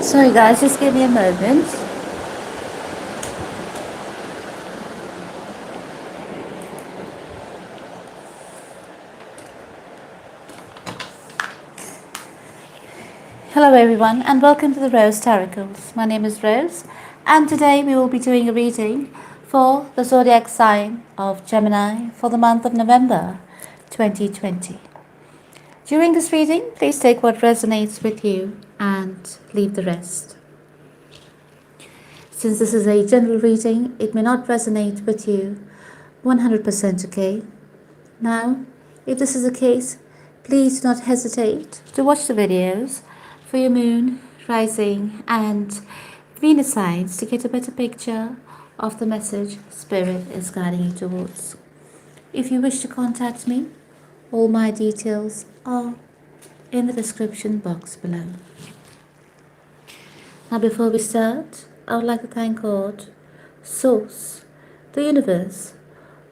Sorry guys, just give me a moment. Hello everyone and welcome to the Rose Tarocles. My name is Rose and today we will be doing a reading for the zodiac sign of Gemini for the month of November 2020. During this reading, please take what resonates with you and leave the rest. Since this is a general reading, it may not resonate with you 100% okay. Now, if this is the case, please do not hesitate to watch the videos for your moon, rising and Venus signs to get a better picture of the message Spirit is guiding you towards. If you wish to contact me, all my details are in the description box below. Now before we start, I would like to thank God, Source, the Universe,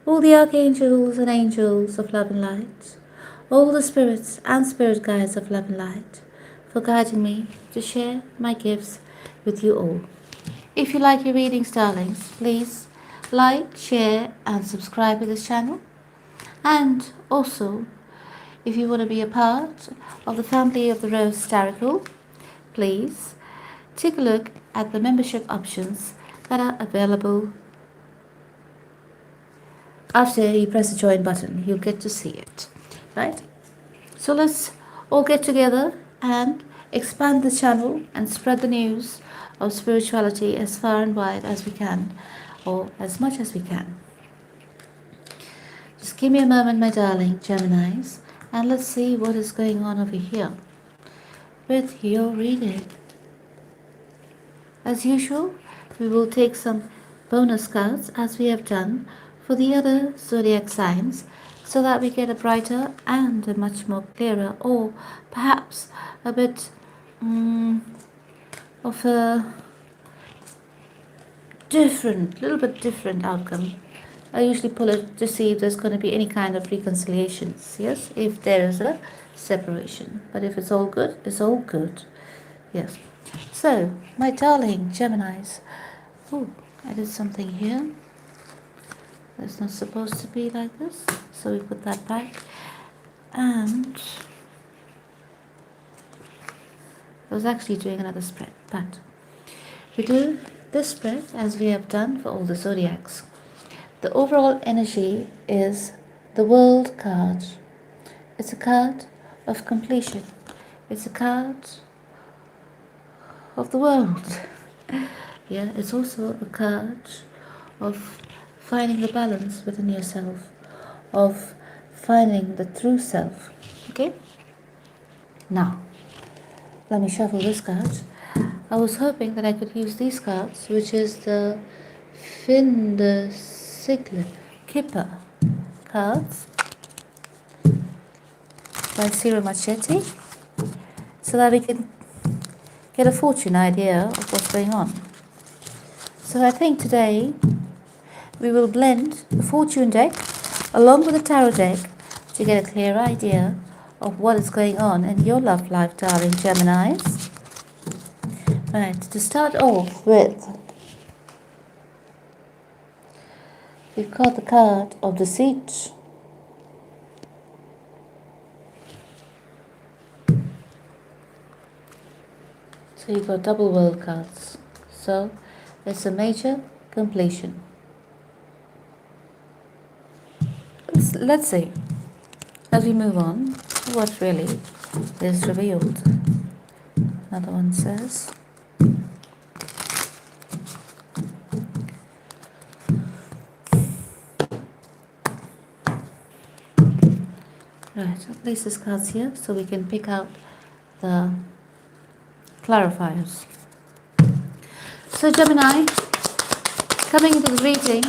all the archangels and angels of love and light, all the spirits and spirit guides of love and light, for guiding me to share my gifts with you all. If you like your readings, darlings, please like, share and subscribe to this channel. And also, if you want to be a part of the family of the Rose Tarocle, please take a look at the membership options that are available. After you press the join button, you'll get to see it, right? So let's all get together and expand the channel and spread the news of spirituality as far and wide as we can, or as much as we can. Just give me a moment, my darling Geminis, and let's see what is going on over here with your reading. As usual, we will take some bonus cards as we have done for the other zodiac signs, so that we get a brighter and a much more clearer, or perhaps a bit of a little bit different outcome. I usually pull it to see if there's going to be any kind of reconciliations, yes, if there is a separation. But if it's all good, it's all good, yes. So, my darling Geminis, I did something here. It's not supposed to be like this, so we put that back. And I was actually doing another spread, but we do this spread as we have done for all the zodiacs. The overall energy is the World card. It's a card of completion. It's a card of the world. Yeah, it's also a card of finding the balance within yourself, of finding the true self. Okay? Now, let me shuffle this card. I was hoping that I could use these cards, which is the Finde Sigle Kipper cards by Ciro Marchetti, so that we can get a fortune idea of what's going on. So I think today we will blend the fortune deck along with the tarot deck to get a clear idea of what is going on in your love life, darling Geminis. Right, to start off with, we've got the card of Deceit. So you've got double world cards. So it's a major completion. Let's see, as we move on, what really is revealed. Another one says, right, I'll place these cards here so we can pick out the clarifiers. So Gemini, coming into the reading,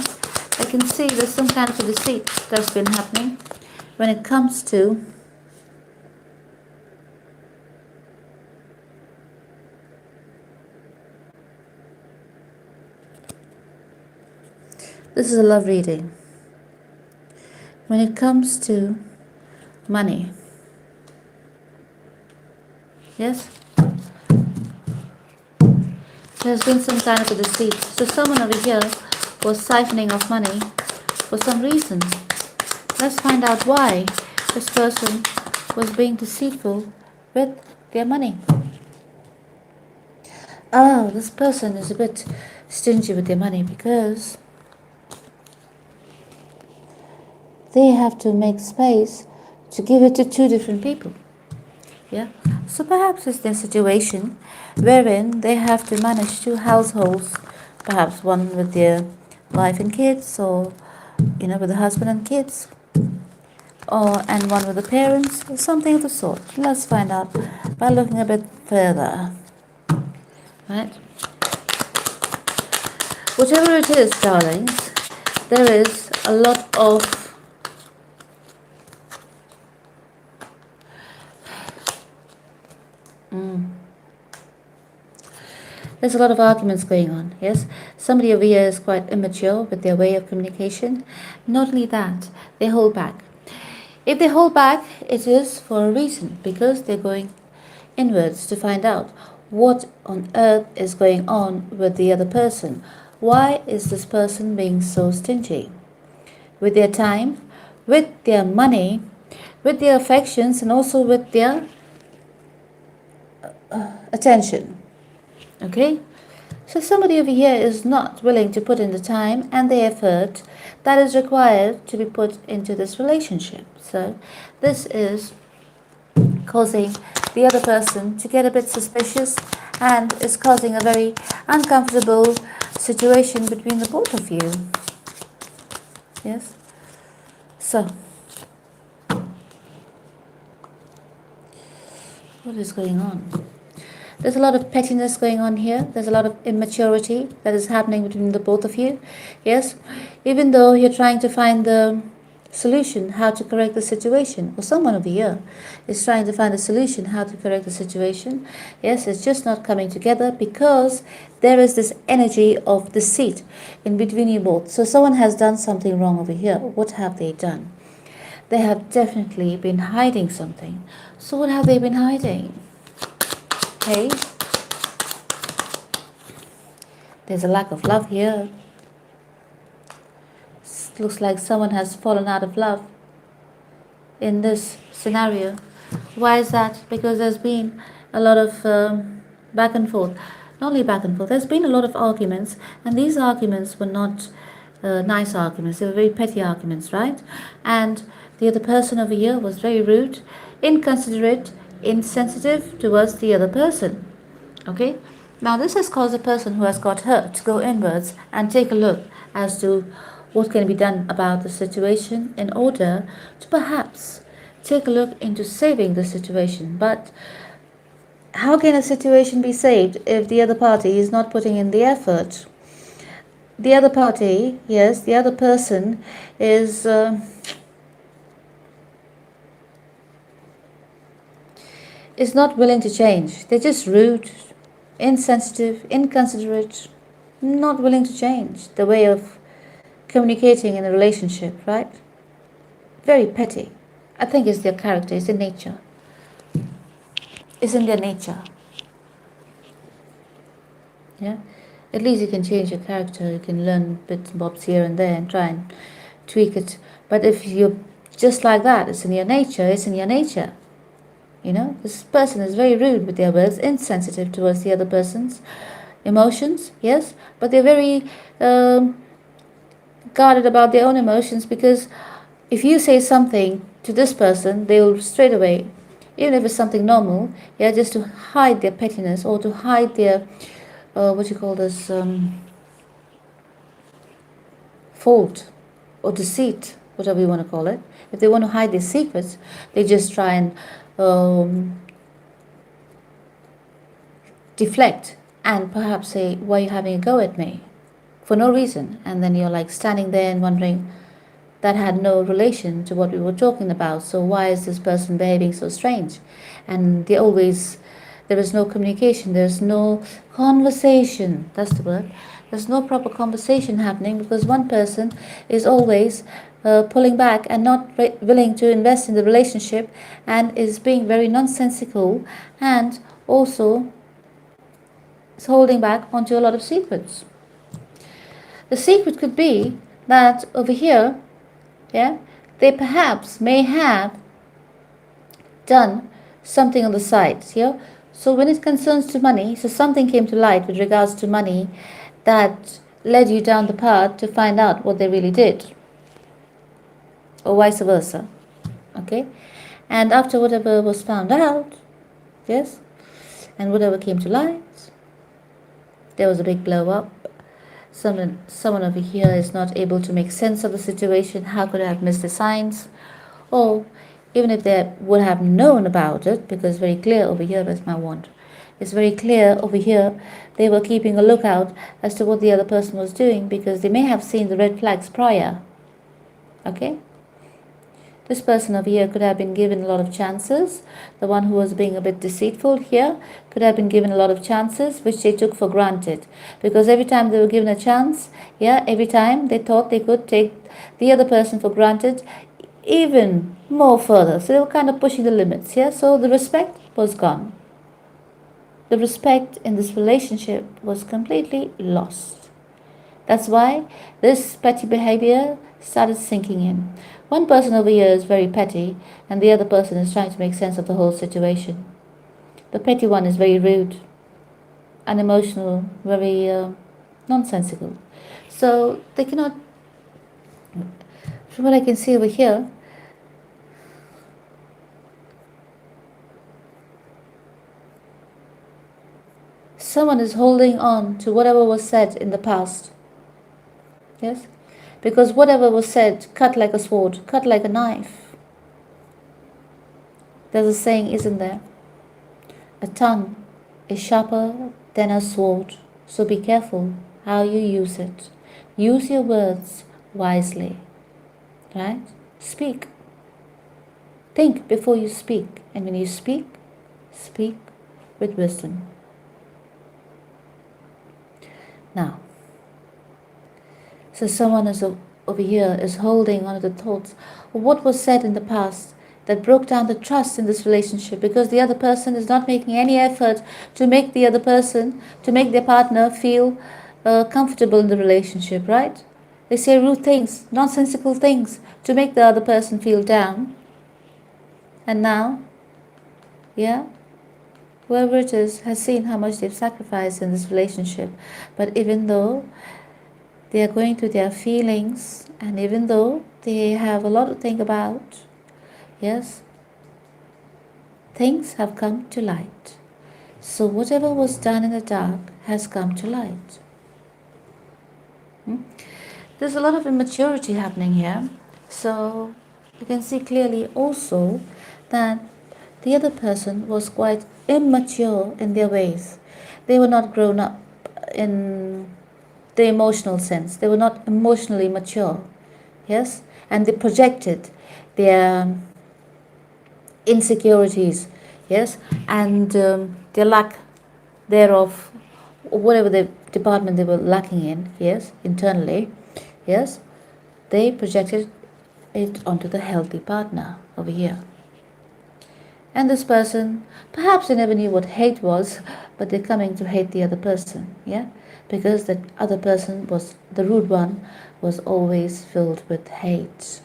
I can see there's some kind of a deceit that's been happening when it comes to this is a love reading. When it comes to money, yes, There's been some kind of a deceit. So someone over here was siphoning off money for some reason. Let's find out why this person was being deceitful with their money. Oh, this person is a bit stingy with their money because they have to make space to give it to two different people. Yeah. So perhaps it's their situation wherein they have to manage two households, perhaps one with their wife and kids, or with the husband and kids, and one with the parents, or something of the sort. Let's find out by looking a bit further. Right? Whatever it is, darlings, there is a lot of there's a lot of arguments going on, yes? Somebody over here is quite immature with their way of communication. Not only that, they hold back. If they hold back, it is for a reason, because they're going inwards to find out what on earth is going on with the other person. Why is this person being so stingy with their time, with their money, with their affections, and also with their attention? Okay? So somebody over here is not willing to put in the time and the effort that is required to be put into this relationship. So this is causing the other person to get a bit suspicious and is causing a very uncomfortable situation between the both of you. Yes? So, what is going on? There's a lot of pettiness going on here. There's a lot of immaturity that is happening between the both of you. Yes? Even though you're trying to find the solution, how to correct the situation, or someone over here is trying to find a solution, how to correct the situation. Yes, it's just not coming together because there is this energy of deceit in between you both. So someone has done something wrong over here. What have they done? They have definitely been hiding something. So what have they been hiding? Okay. There's a lack of love here. It looks like someone has fallen out of love in this scenario. Why is that? Because there's been a lot of back and forth. Not only back and forth, there's been a lot of arguments, and these arguments were not nice arguments. They were very petty arguments, right? And the other person over here was very rude, inconsiderate, insensitive towards the other person. Okay? Now this has caused the person who has got hurt to go inwards and take a look as to what can be done about the situation in order to perhaps take a look into saving the situation. But how can a situation be saved if the other party is not putting in the effort? The other party, yes, the other person is not willing to change. They're just rude, insensitive, inconsiderate, not willing to change the way of communicating in a relationship, right? Very petty. I think it's their character, it's their nature. It's in their nature. Yeah? At least you can change your character, you can learn bits and bobs here and there and try and tweak it. But if you're just like that, it's in your nature, it's in your nature. This person is very rude with their words, insensitive towards the other person's emotions, yes, but they're very guarded about their own emotions, because if you say something to this person, they will straight away, even if it's something normal, yeah, just to hide their pettiness or to hide their, fault or deceit, whatever you want to call it. If they want to hide their secrets, they just try and deflect and perhaps say, why are you having a go at me? For no reason. And then you're like standing there and wondering, that had no relation to what we were talking about. So why is this person behaving so strange? And there is no communication, there's no conversation. That's the word. There's no proper conversation happening because one person is always pulling back and not willing to invest in the relationship and is being very nonsensical and also is holding back onto a lot of secrets. The secret could be that over here, yeah, they perhaps may have done something on the side, yeah. So when it concerns to money, so something came to light with regards to money that led you down the path to find out what they really did, or vice versa. Okay, and after whatever was found out, yes, and whatever came to light, there was a big blow up. Someone over here is not able to make sense of the situation. How could I have missed the signs? Or even if they would have known about it, because very clear over here is my wand. It's very clear over here they were keeping a lookout as to what the other person was doing, because they may have seen the red flags prior. Okay? This person over here could have been given a lot of chances. The one who was being a bit deceitful here could have been given a lot of chances, which they took for granted. Because every time they were given a chance, yeah, every time they thought they could take the other person for granted even more further. So they were kind of pushing the limits, yeah. So the respect was gone. The respect in this relationship was completely lost. That's why this petty behavior started sinking in. One person over here is very petty, and the other person is trying to make sense of the whole situation. The petty one is very rude, unemotional, very nonsensical. So they cannot, from what I can see over here, someone is holding on to whatever was said in the past. Yes? Because whatever was said cut like a sword, cut like a knife. There's a saying, isn't there? A tongue is sharper than a sword, so be careful how you use it. Use your words wisely, right? Speak. Think before you speak, and when you speak, speak with wisdom. Now, so someone is over here is holding on to the thoughts of what was said in the past that broke down the trust in this relationship, because the other person is not making any effort to make the other person, to make their partner feel comfortable in the relationship, right? They say rude things, nonsensical things to make the other person feel down. And now, yeah, whoever it is has seen how much they've sacrificed in this relationship. But even though they are going through their feelings, and even though they have a lot to think about, yes, things have come to light. So whatever was done in the dark has come to light. There's a lot of immaturity happening here. So you can see clearly also that the other person was quite immature in their ways. They were not grown up in the emotional sense. They were not emotionally mature. Yes? And they projected their insecurities, yes, and their lack thereof, whatever the department they were lacking in, yes, internally, yes, they projected it onto the healthy partner over here. And this person, perhaps they never knew what hate was, but they're coming to hate the other person, yeah, because that other person was, the rude one, was always filled with hate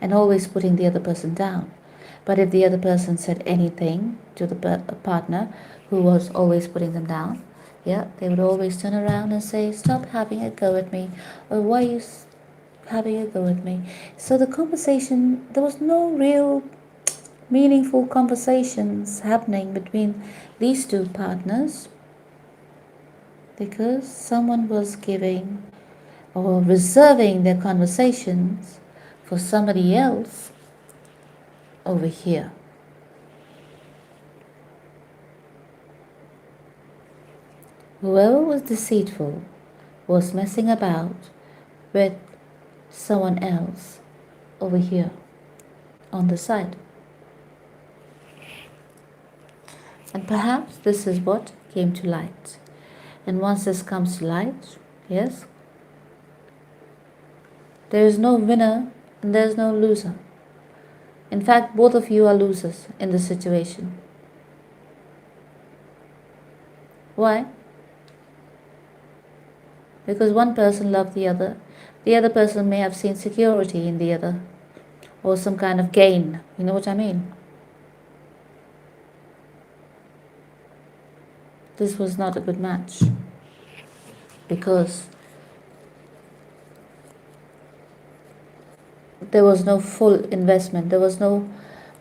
and always putting the other person down. But if the other person said anything to the partner who was always putting them down, yeah, they would always turn around and say, stop having a go at me, or why are you having a go at me? So the conversation, there was no real meaningful conversations happening between these two partners, because someone was giving or reserving their conversations for somebody else over here. Whoever was deceitful was messing about with someone else over here on the side. And perhaps this is what came to light. And once this comes to light, yes, there is no winner and there is no loser. In fact, both of you are losers in this situation. Why? Because one person loved the other. The other person may have seen security in the other, or some kind of gain. You know what I mean? This was not a good match because there was no full investment, there was no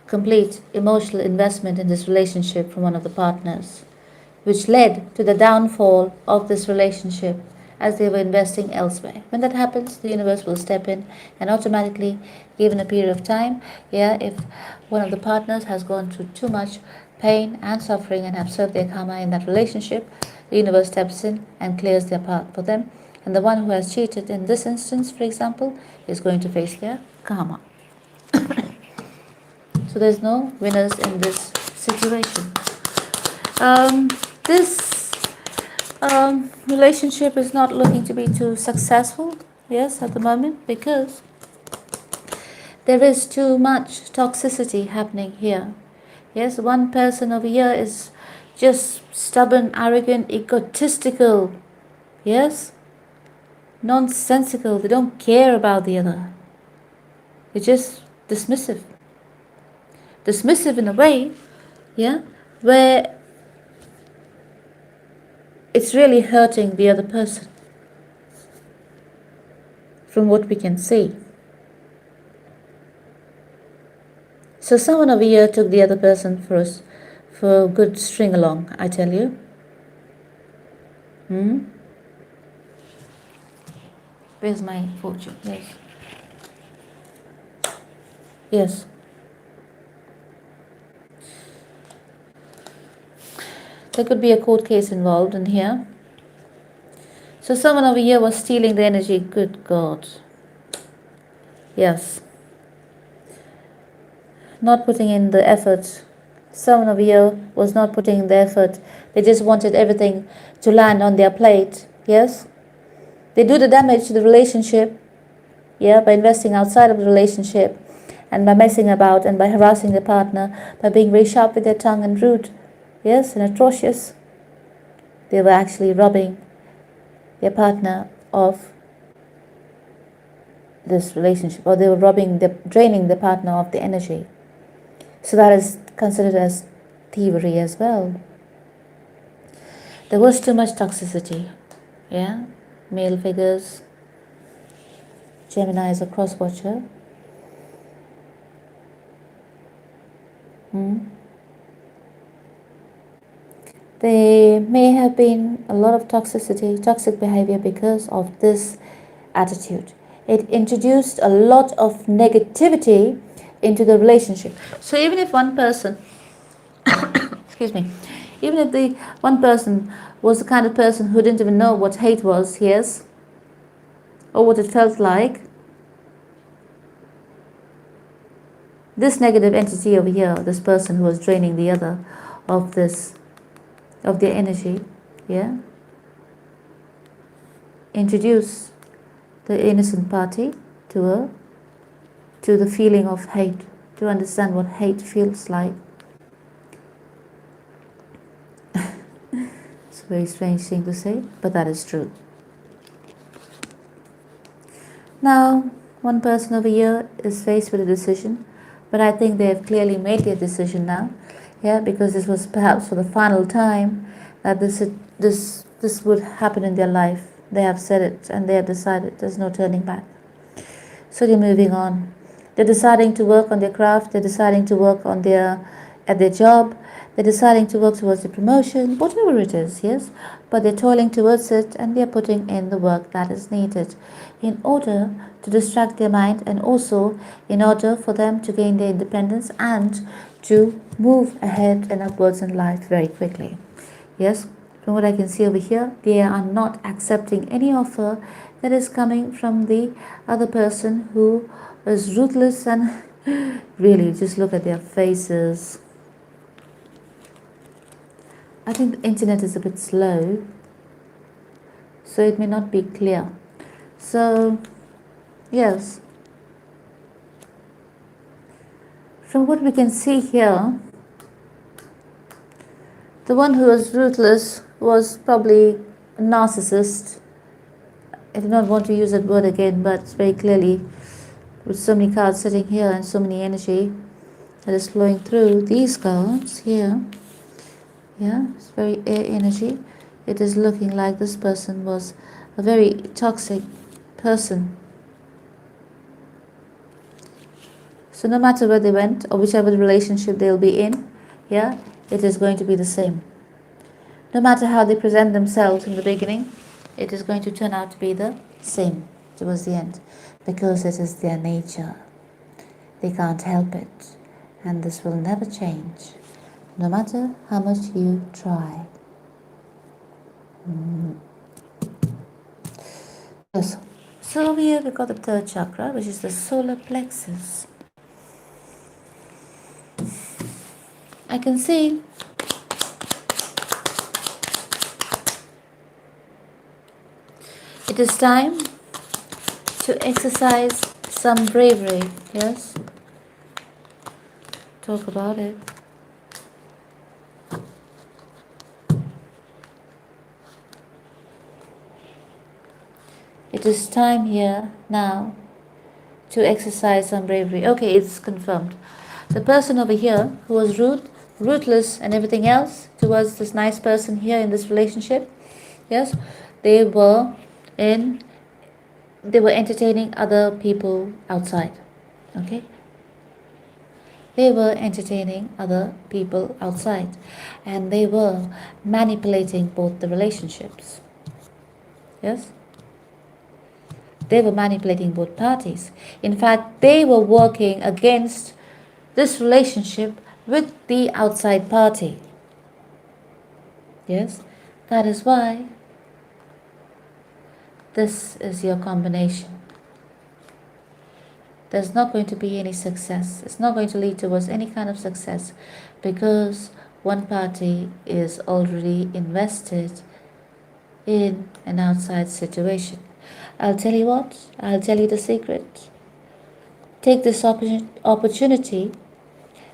complete emotional investment in this relationship from one of the partners, which led to the downfall of this relationship as they were investing elsewhere. When that happens, the universe will step in and automatically, given a period of time, if one of the partners has gone through too much pain and suffering and have served their karma in that relationship, the universe steps in and clears their path for them. And the one who has cheated in this instance, for example, is going to face their karma. So there's no winners in this situation. This relationship is not looking to be too successful, yes, at the moment, because there is too much toxicity happening here. Yes, one person over here is just stubborn, arrogant, egotistical, yes, nonsensical. They don't care about the other. They're just dismissive. Dismissive in a way, where it's really hurting the other person from what we can see. So someone over here took the other person for a good string along, I tell you. Where's my fortune? Yes. Yes. There could be a court case involved in here. So someone over here was stealing the energy. Good God. Yes. Not putting in the effort. Someone over here was not putting in the effort. They just wanted everything to land on their plate. Yes. They do the damage to the relationship, by investing outside of the relationship and by messing about and by harassing the partner, by being very sharp with their tongue and rude, yes, and atrocious. They were actually robbing their partner of this relationship, or they were draining the partner of the energy. So that is considered as thievery as well. There was too much toxicity, male figures. Gemini is a cross-watcher. There may have been a lot of toxic behavior because of this attitude. It introduced a lot of negativity into the relationship. So even if one person, even if the one person was the kind of person who didn't even know what hate was, yes, or what it felt like, this negative entity over here, this person who was draining the other of their energy, introduce the innocent party to the feeling of hate, to understand what hate feels like. It's a very strange thing to say, but that is true. Now, one person over here is faced with a decision, but I think they have clearly made their decision now, because this was perhaps for the final time that this would happen in their life. They have said it and they have decided there's no turning back. So they're moving on. They're deciding to work on their craft. They're deciding to work at their job. They're deciding to work towards the promotion, whatever it is, yes. But they're toiling towards it and they're putting in the work that is needed in order to distract their mind and also in order for them to gain their independence and to move ahead and upwards in life very quickly. Yes, from what I can see over here, they are not accepting any offer that is coming from the other person who is ruthless and really just look at their faces. I think the internet is a bit slow, so it may not be clear. So, yes. From what we can see here, the one who is ruthless was probably a narcissist. I do not want to use that word again, but very clearly, with so many cards sitting here and so many energy that is flowing through these cards here, yeah, it's very air energy. It is looking like this person was a very toxic person. So no matter where they went or whichever relationship they'll be in, yeah, it is going to be the same. No matter how they present themselves in the beginning, it is going to turn out to be the same towards the end, because it is their nature. They can't help it, and this will never change, no matter how much you try. Yes. So over here we've got the third chakra, which is the solar plexus. I can see it is time to exercise some bravery. Yes? Talk about it. It is time here now to exercise some bravery. Okay, it's confirmed. The person over here who was rude, ruthless and everything else towards this nice person here in this relationship, yes, they were entertaining other people outside. Okay? They were entertaining other people outside, and they were manipulating both the relationships. Yes? They were manipulating both parties. In fact, they were working against this relationship with the outside party. Yes? That is why this is your combination. There's not going to be any success. It's not going to lead towards any kind of success, because one party is already invested in an outside situation. I'll tell you what, I'll tell you the secret. Take this opportunity,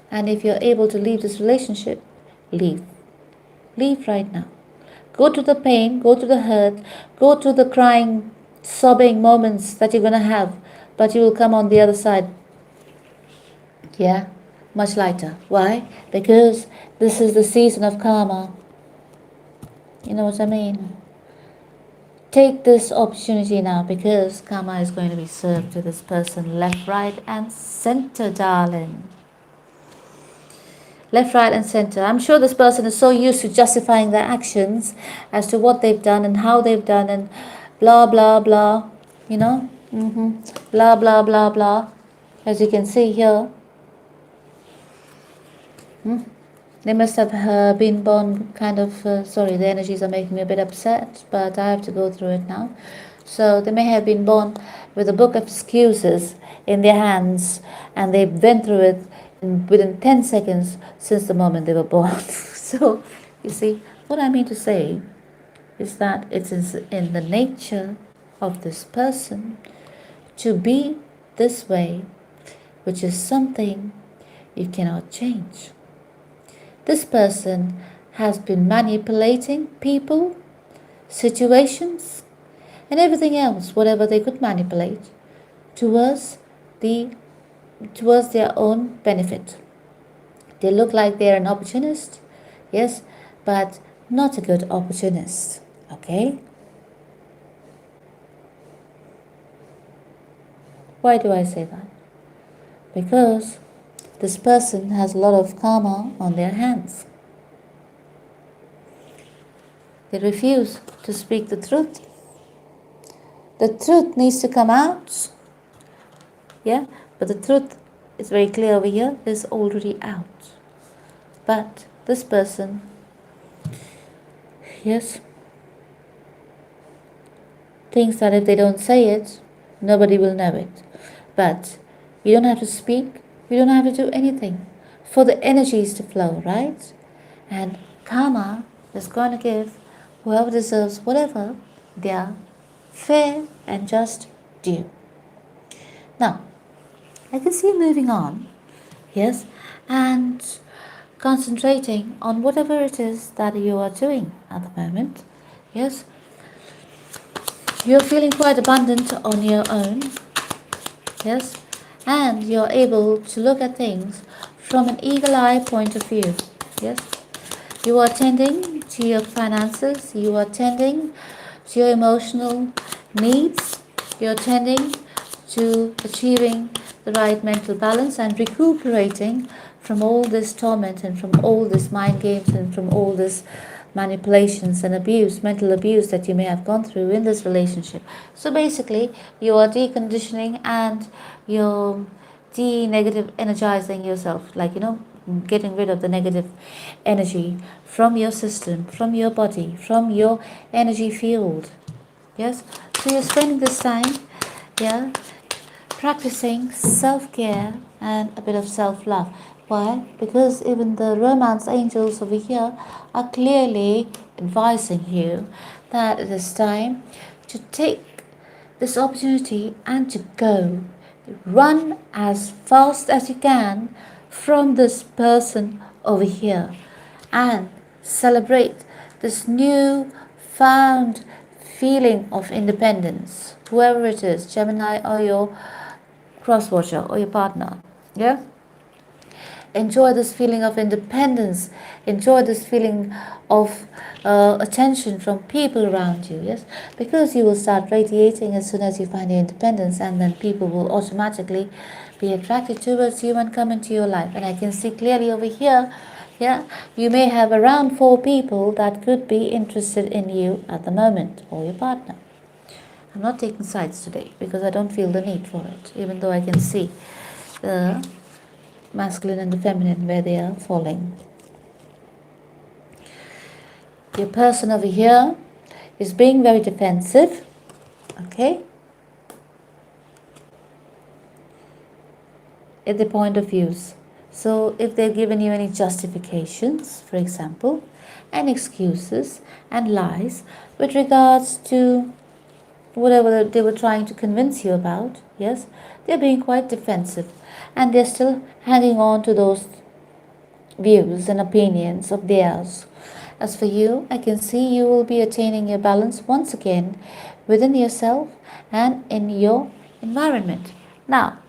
and if you're able to leave this relationship, leave. Leave right now. Go to the pain, go to the hurt, go to the crying, sobbing moments that you're going to have, but you will come on the other side. Yeah, much lighter. Why? Because this is the season of karma. You know what I mean? Take this opportunity now, because karma is going to be served to this person left, right, and center, darling. Left, right, and center. I'm sure this person is so used to justifying their actions as to what they've done and how they've done and blah, blah, blah. You know? Blah, blah, blah, blah. As you can see here. They must have been born kind of, sorry, the energies are making me a bit upset, but I have to go through it now. So they may have been born with a book of excuses in their hands, and they went through it within 10 seconds since the moment they were born. So, you see, what I mean to say is that it's in the nature of this person to be this way, which is something you cannot change. This person has been manipulating people, situations, and everything else, whatever they could manipulate, towards their own benefit. They look like they're an opportunist, yes, but not a good opportunist, okay? Why do I say that? Because this person has a lot of karma on their hands. They refuse to speak the truth. The truth needs to come out. Yeah, but the truth is very clear over here, is already out. But this person, yes, thinks that if they don't say it, nobody will know it. But you don't have to speak, you don't have to do anything for the energies to flow, right? And karma is going to give whoever deserves whatever their fair and just due. Now, I can see moving on, yes, and concentrating on whatever it is that you are doing at the moment. Yes, you're feeling quite abundant on your own. Yes, and you're able to look at things from an eagle eye point of view. Yes, you are tending to your finances, you are tending to your emotional needs, you're tending to achieving the right mental balance and recuperating from all this torment and from all this mind games and from all this manipulations and abuse, mental abuse that you may have gone through in this relationship. So basically, you are deconditioning and you're de-negative energizing yourself, like, getting rid of the negative energy from your system, from your body, from your energy field. Yes, so you're spending this time, yeah, practicing self-care and a bit of self-love. Why? Because even the romance angels over here are clearly advising you that it is time to take this opportunity and to go. Run as fast as you can from this person over here and celebrate this new found feeling of independence, whoever it is, Gemini or your cross watcher or your partner. Yeah, enjoy this feeling of independence, enjoy this feeling of attention from people around you. Yes, because you will start radiating as soon as you find your independence, and then people will automatically be attracted towards you and come into your life. And I can see clearly over here, yeah, you may have around 4 people that could be interested in you at the moment, or your partner. I'm not taking sides today because I don't feel the need for it, even though I can see the masculine and the feminine where they are falling. Your person over here is being very defensive, okay, at the point of views. So if they've given you any justifications, for example, and excuses and lies with regards to whatever they were trying to convince you about, yes, they're being quite defensive and they're still hanging on to those views and opinions of theirs. As for you, I can see you will be attaining your balance once again within yourself and in your environment. Now,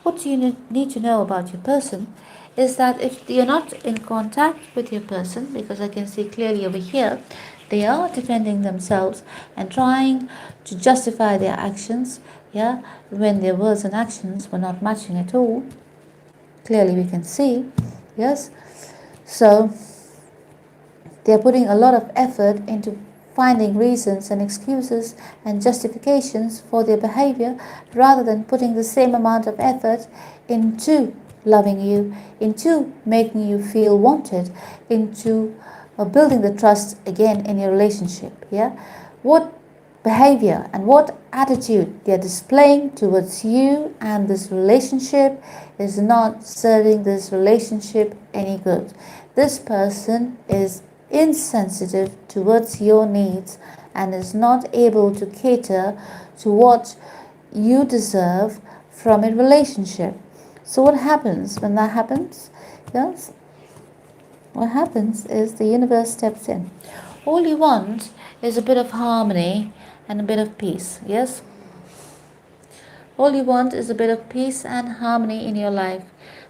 what you need to know about your person is that if you're not in contact with your person, because I can see clearly over here, they are defending themselves and trying to justify their actions, yeah, when their words and actions were not matching at all. Clearly we can see, yes. So they're putting a lot of effort into finding reasons and excuses and justifications for their behavior rather than putting the same amount of effort into loving you, into making you feel wanted, into building the trust again in your relationship. Yeah, what behavior and what attitude they're displaying towards you and this relationship is not serving this relationship any good. This person is insensitive towards your needs and is not able to cater to what you deserve from a relationship. So what happens when that happens? Yes, what happens is the universe steps in. All you want is a bit of harmony and a bit of peace. Yes, all you want is a bit of peace and harmony in your life,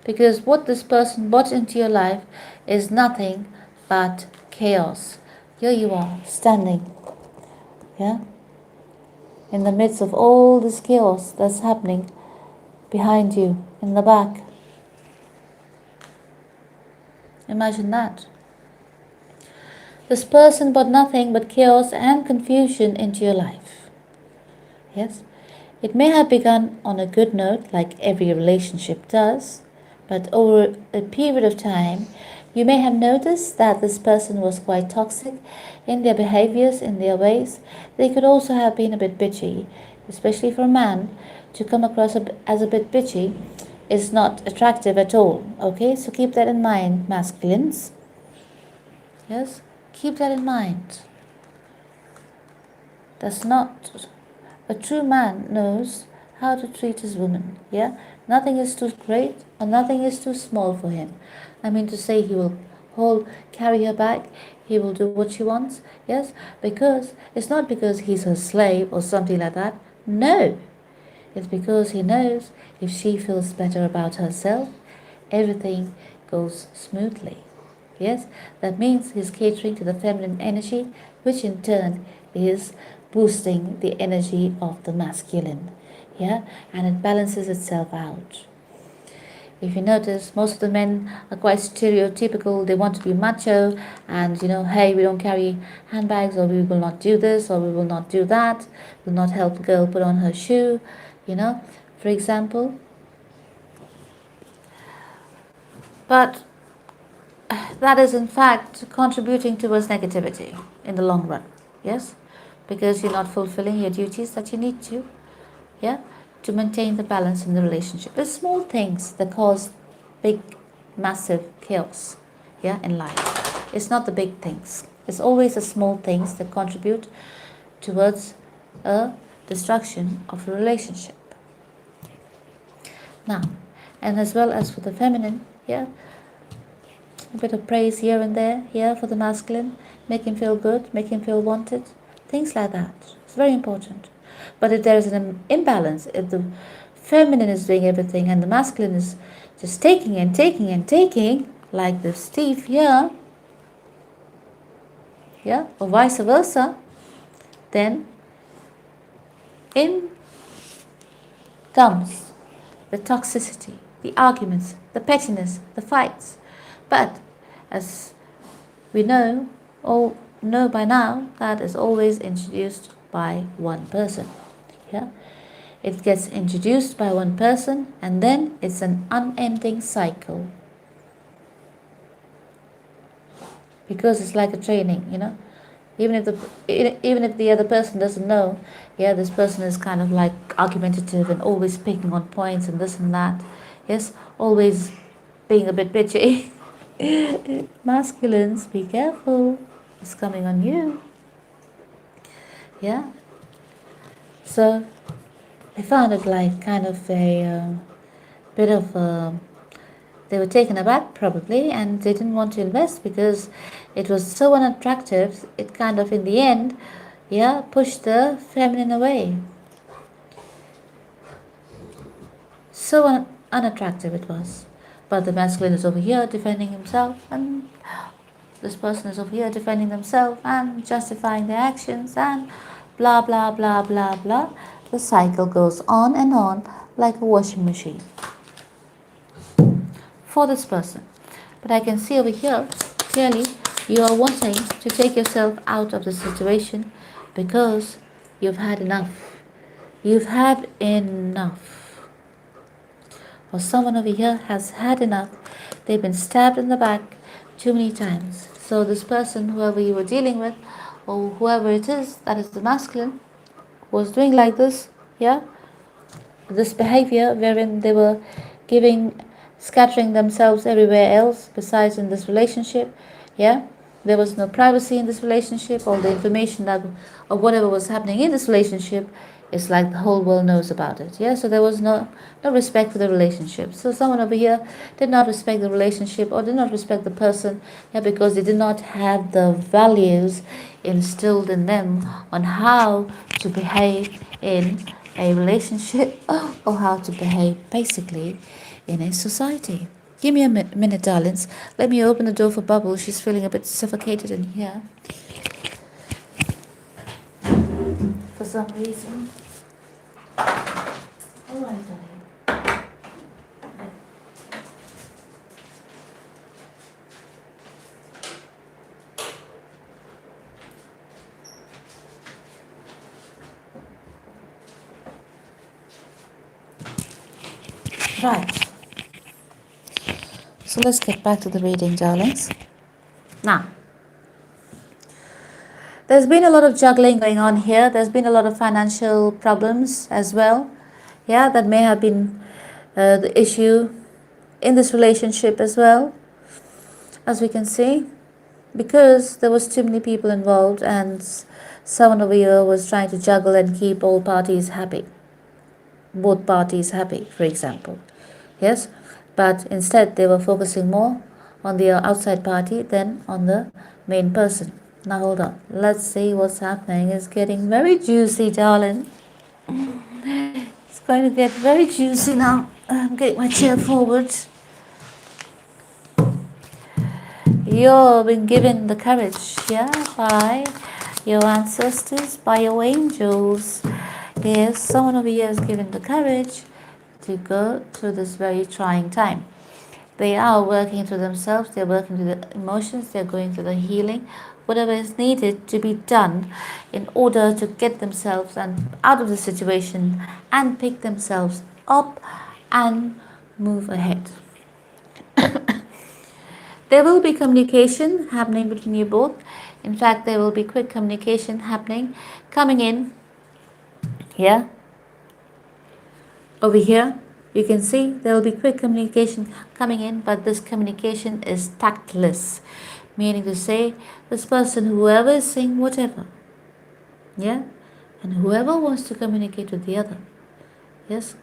because what this person brought into your life is nothing but chaos. Here you are standing, yeah, in the midst of all this chaos that's happening behind you, in the back. Imagine that. This person brought nothing but chaos and confusion into your life. Yes, it may have begun on a good note, like every relationship does, but over a period of time, you may have noticed that this person was quite toxic in their behaviors, in their ways. They could also have been a bit bitchy, especially for a man to come across as a bit bitchy is not attractive at all. Okay, so keep that in mind, masculines. Yes, keep that in mind. That's not a true man knows how to treat his woman. Yeah, nothing is too great or nothing is too small for him. I mean to say, he will carry her back. He will do what she wants. Yes, because it's not because he's her slave or something like that. No, it's because he knows if she feels better about herself, everything goes smoothly. Yes, that means he's catering to the feminine energy, which in turn is boosting the energy of the masculine. Yeah, and it balances itself out. If you notice, most of the men are quite stereotypical. They want to be macho and, hey, we don't carry handbags, or we will not do this, or we will not do that, will not help the girl put on her shoe, for example. But that is in fact contributing towards negativity in the long run. Yes, because you're not fulfilling your duties that you need to. Yeah, to maintain the balance in the relationship. It's small things that cause big, massive chaos. Yeah, in life. It's not the big things. It's always the small things that contribute towards a destruction of a relationship. Now, and as well as for the feminine, yeah, a bit of praise here and there, yeah, for the masculine, make him feel good, make him feel wanted, things like that. It's very important. But if there is an imbalance, if the feminine is doing everything and the masculine is just taking and taking and taking, like the Steve here, yeah, or vice versa, then in comes the toxicity, the arguments, the pettiness, the fights. But as we know, all know by now, that is always introduced by one person. Yeah, it gets introduced by one person, and then it's an unending cycle. Because it's like a training, Even if the other person doesn't know, yeah, this person is kind of like argumentative and always picking on points and this and that. Yes, always being a bit bitchy. Masculines, be careful. It's coming on you. Yeah. So I found it like kind of a bit of they were taken aback probably, and they didn't want to invest because it was so unattractive. It kind of in the end, yeah, pushed the feminine away. So unattractive it was. But the masculine is over here defending himself, and this person is over here defending themselves and justifying their actions, and blah blah blah blah blah. The cycle goes on and on like a washing machine for this person. But I can see over here clearly you are wanting to take yourself out of the situation because you've had enough. You've had enough. Or someone over here has had enough. They've been stabbed in the back too many times. So this person, whoever you were dealing with, or whoever it is that is the masculine, was doing like this, yeah, this behavior wherein they were scattering themselves everywhere else besides in this relationship. Yeah, there was no privacy in this relationship. All the information that or whatever was happening in this relationship, it's like the whole world knows about it. Yeah, so there was no respect for the relationship. So someone over here did not respect the relationship or did not respect the person, yeah, because they did not have the values instilled in them on how to behave in a relationship or how to behave basically in a society. Give me a minute, darlings. Let me open the door for Bubble. She's feeling a bit suffocated in here for some reason. All right, darling. Right. So let's get back to the reading, darlings. Now, there's been a lot of juggling going on here. There's been a lot of financial problems as well. Yeah, that may have been the issue in this relationship as well, as we can see, because there was too many people involved and someone over here was trying to juggle and keep all parties happy. Both parties happy, for example. Yes, but instead they were focusing more on the outside party than on the main person. Now hold on. Let's see what's happening. It's getting very juicy, darling. It's going to get very juicy now. I'm getting my chair forward. You've been given the courage, yeah, by your ancestors, by your angels. Yes, someone over here is given the courage to go through this very trying time. They are working through themselves, they're working through the emotions, they're going through the healing, whatever is needed to be done in order to get themselves and out of the situation and pick themselves up and move ahead. There will be communication happening between you both. In fact, there will be quick communication happening, coming in here. Over here, you can see there will be quick communication coming in, but this communication is tactless, meaning to say this person, whoever is saying whatever, yeah, and whoever wants to communicate with the other, yes.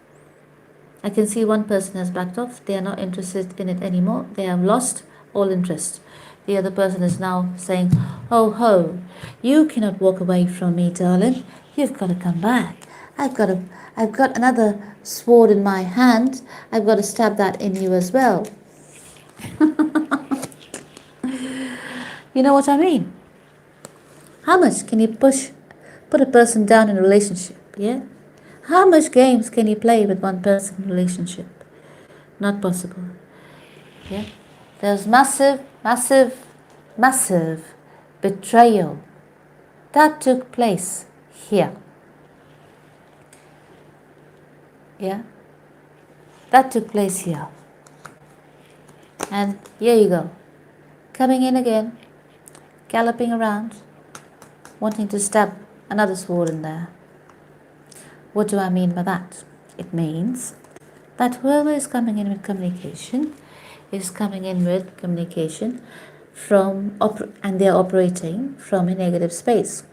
I can see one person has backed off. They are not interested in it anymore. They have lost all interest. The other person is now saying, "Oh ho, you cannot walk away from me, darling. You've got to come back. I've got another sword in my hand. I've got to stab that in you as well." You know what I mean? How much can you put a person down in a relationship? Yeah? How much games can you play with one person in a relationship? Not possible. Yeah? There's massive, massive, massive betrayal that took place here. Yeah? That took place here. And here you go. Coming in again, galloping around, wanting to stab another sword in there. What do I mean by that? It means that whoever is coming in with communication is coming in with communication and they are operating from a negative space.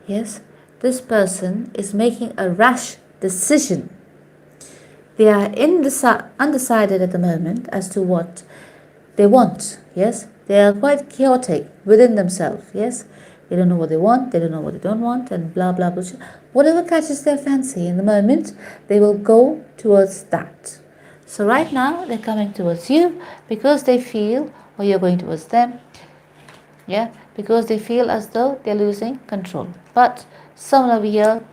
Yes, this person is making a rash decision. They are undecided at the moment as to what they want. Yes, they are quite chaotic within themselves. Yes, they don't know what they want, they don't know what they don't want, and blah blah blah. Whatever catches their fancy in the moment, they will go towards that. So right now they're coming towards you because they feel, or you're going towards them, yeah, because they feel as though they're losing control. But someone over here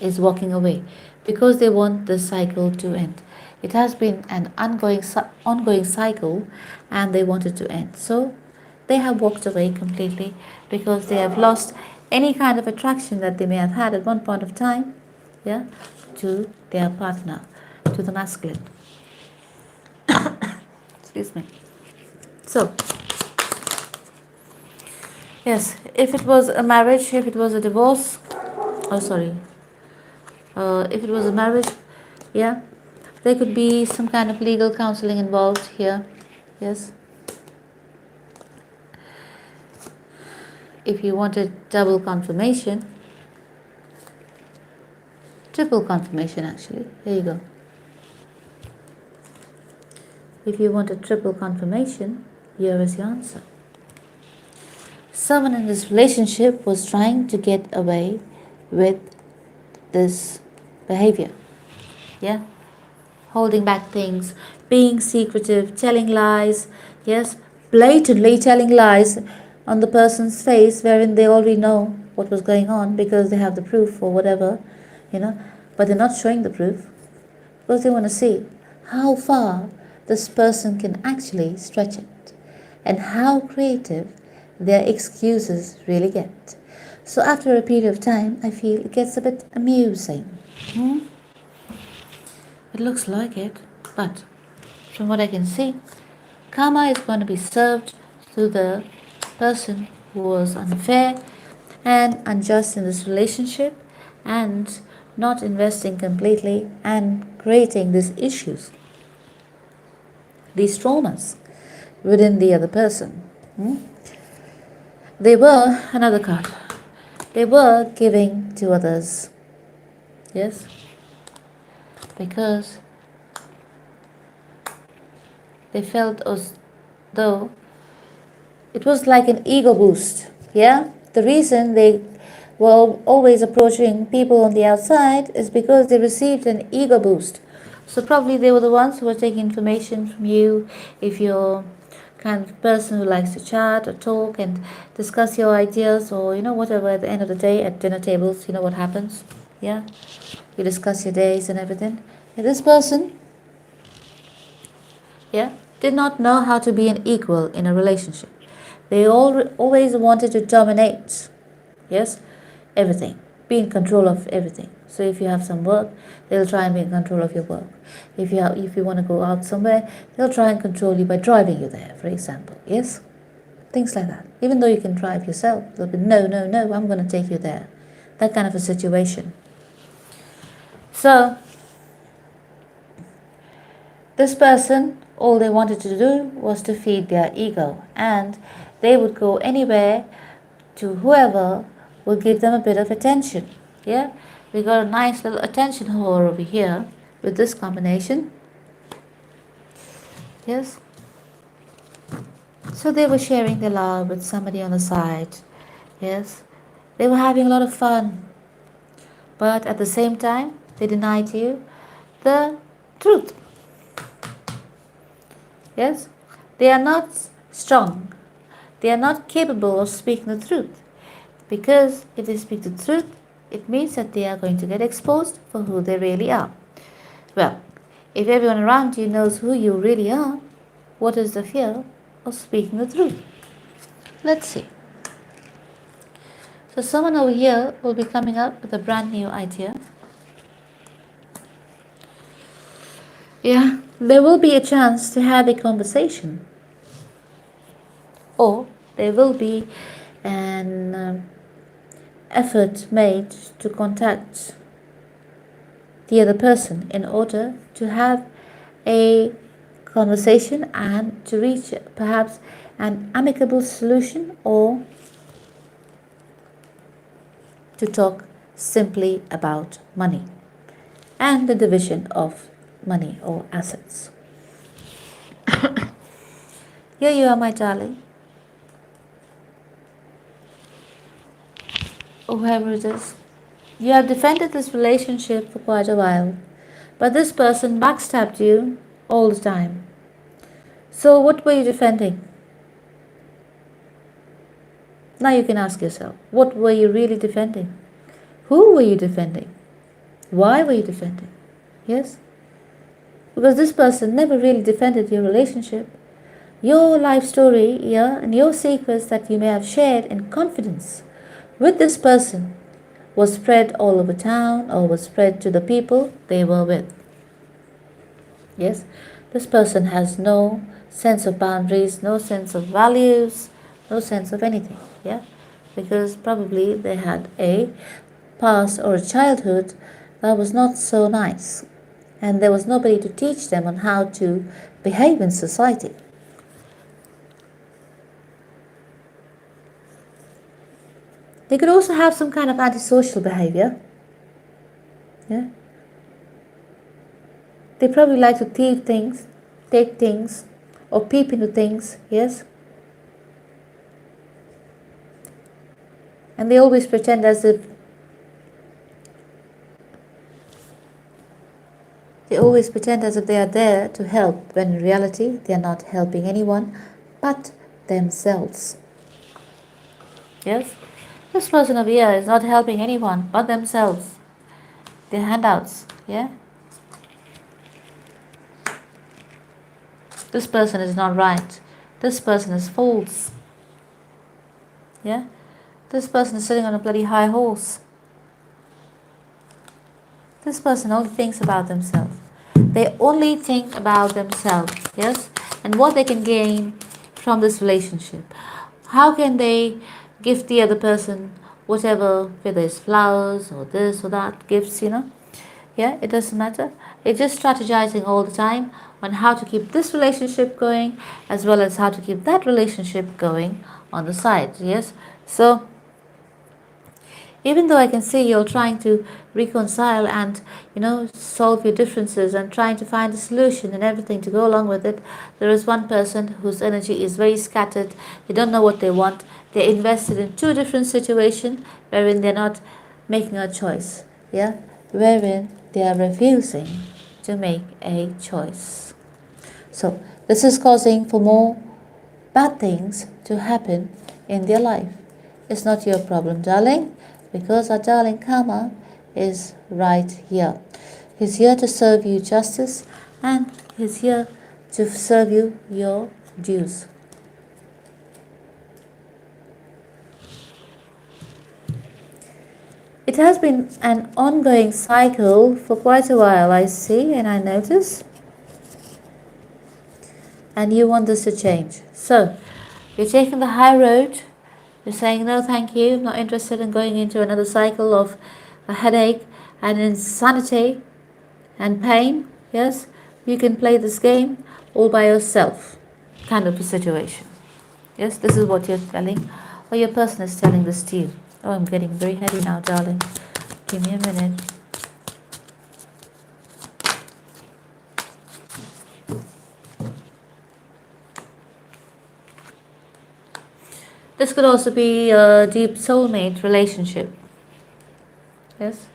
is walking away because they want the cycle to end. It has been an ongoing cycle and they want it to end. So they have walked away completely because they have lost any kind of attraction that they may have had at one point of time, yeah, to their partner, to the masculine. Excuse me. So, yes, if it was a marriage, if it was a divorce, if it was a marriage, yeah, there could be some kind of legal counseling involved here, yes. If you wanted double confirmation, triple confirmation actually, there you go. If you wanted triple confirmation, here is your answer. Someone in this relationship was trying to get away with this behavior, yeah, holding back things, being secretive, telling lies, yes, blatantly telling lies on the person's face wherein they already know what was going on because they have the proof or whatever, but they're not showing the proof because they want to see how far this person can actually stretch it and how creative their excuses really get. So after a period of time, I feel it gets a bit amusing. It looks like it, but from what I can see, karma is going to be served to the person who was unfair and unjust in this relationship and not investing completely and creating these issues, these traumas within the other person. They were, another card, they were giving to others, yes, because they felt as though it was like an ego boost. Yeah, the reason they were always approaching people on the outside is because they received an ego boost. So probably they were the ones who were taking information from you. If you're kind of person who likes to chat or talk and discuss your ideas, or whatever, at the end of the day at dinner tables, what happens. Yeah, you discuss your days and everything. And this person, yeah, did not know how to be an equal in a relationship. They always wanted to dominate, yes, everything, be in control of everything. So if you have some work, they'll try and be in control of your work. If you want to go out somewhere, they'll try and control you by driving you there, for example. Yes, things like that. Even though you can drive yourself, they'll be no, no, no, I'm going to take you there. That kind of a situation. So this person, all they wanted to do was to feed their ego, and they would go anywhere to whoever will give them a bit of attention. Yeah, we got a nice little attention whore over here with this combination. Yes, so they were sharing their love with somebody on the side. Yes, they were having a lot of fun, but at the same time they denied you the truth. Yes, they are not strong, they are not capable of speaking the truth, because if they speak the truth, it means that they are going to get exposed for who they really are. Well, if everyone around you knows who you really are, what is the fear of speaking the truth? Let's see. So someone over here will be coming up with a brand new idea. Yeah, there will be a chance to have a conversation, or there will be an effort made to contact the other person in order to have a conversation and to reach perhaps an amicable solution, or to talk simply about money and the division of money or assets. Here you are, my darling. Whoever it is, you have defended this relationship for quite a while, but this person backstabbed you all the time. So what were you defending? Now you can ask yourself, what were you really defending? Who were you defending? Why were you defending? Yes? Because this person never really defended your relationship. Your life story, yeah, and your secrets that you may have shared in confidence with this person was spread all over town, or was spread to the people they were with. Yes? This person has no sense of boundaries, no sense of values, no sense of anything. Yeah, because probably they had a past or a childhood that was not so nice, and there was nobody to teach them on how to behave in society. They could also have some kind of antisocial behavior. Yeah, they probably like to thieve things, take things, or peep into things. Yes. And they always pretend as if they are there to help, when in reality they are not helping anyone but themselves. Yes? This person over here is not helping anyone but themselves. Their handouts. Yeah? This person is not right. This person is false. Yeah? This person is sitting on a bloody high horse. This person only thinks about themselves. They only think about themselves, yes? And what they can gain from this relationship. How can they give the other person whatever, whether it's flowers or this or that, gifts, Yeah, it doesn't matter. It's just strategizing all the time on how to keep this relationship going, as well as how to keep that relationship going on the side, yes? So Even though I can see you're trying to reconcile and, solve your differences and trying to find a solution and everything to go along with it, there is one person whose energy is very scattered. They don't know what they want. They're invested in two different situations wherein they're not making a choice. Yeah, wherein they are refusing to make a choice. So this is causing for more bad things to happen in their life. It's not your problem, darling, because our darling karma is right here. He's here to serve you justice, and he's here to serve you your dues. It has been an ongoing cycle for quite a while, I see, and I notice. And you want this to change. So, you're taking the high road. You're saying, no, thank you. I'm not interested in going into another cycle of a headache and insanity and pain. Yes, you can play this game all by yourself, kind of a situation. Yes, this is what you're telling, or your person is telling this to you. Oh, I'm getting very heavy now, darling. Give me a minute. This could also be a deep soulmate relationship. Yes.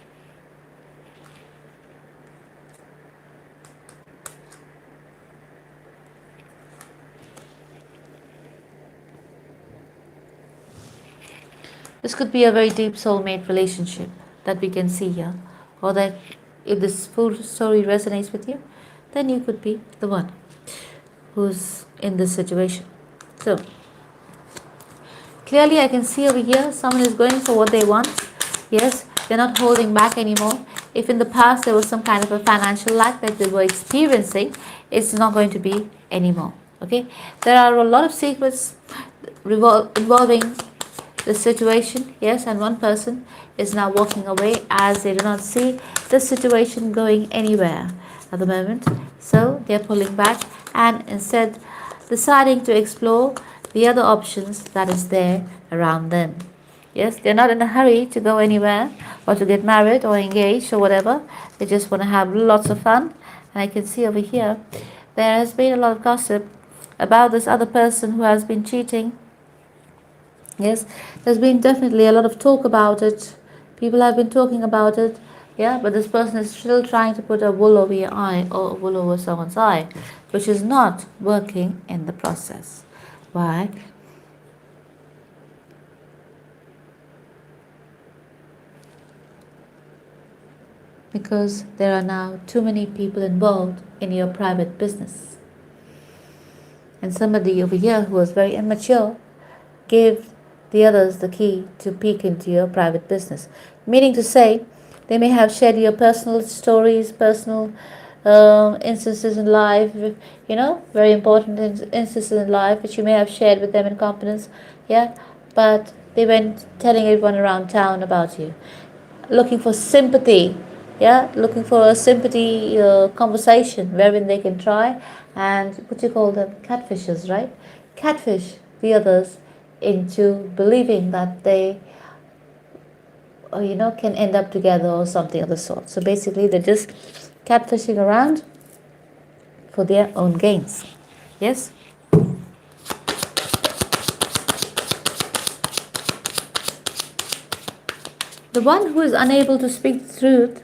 This could be a very deep soulmate relationship that we can see here. Or that if this full story resonates with you, then you could be the one who's in this situation. So, clearly I can see over here someone is going for what they want. Yes, they're not holding back anymore. If in the past there was some kind of a financial lack that they were experiencing, it's not going to be anymore. Okay, there are a lot of secrets involving the situation, yes, and one person is now walking away as they do not see the situation going anywhere at the moment. So they're pulling back and instead deciding to explore the other options that is there around them. Yes, they're not in a hurry to go anywhere or to get married or engaged or whatever. They just want to have lots of fun. And I can see over here there has been a lot of gossip about this other person who has been cheating. Yes, there's been definitely a lot of talk about it. People have been talking about it. Yeah, but this person is still trying to put a wool over your eye or a wool over someone's eye, which is not working in the process. Why? Because there are now too many people involved in your private business. And somebody over here who was very immature gave the others the key to peek into your private business. Meaning to say, they may have shared your personal stories, personal instances in life, very important instances in life which you may have shared with them in confidence, yeah, but they went telling everyone around town about you, looking for sympathy, yeah, looking for a sympathy conversation wherein they can try and what you call them, catfishes, right? Catfish the others into believing that they can end up together or something of the sort. So basically they're just catfishing around for their own gains. Yes. The one who is unable to speak the truth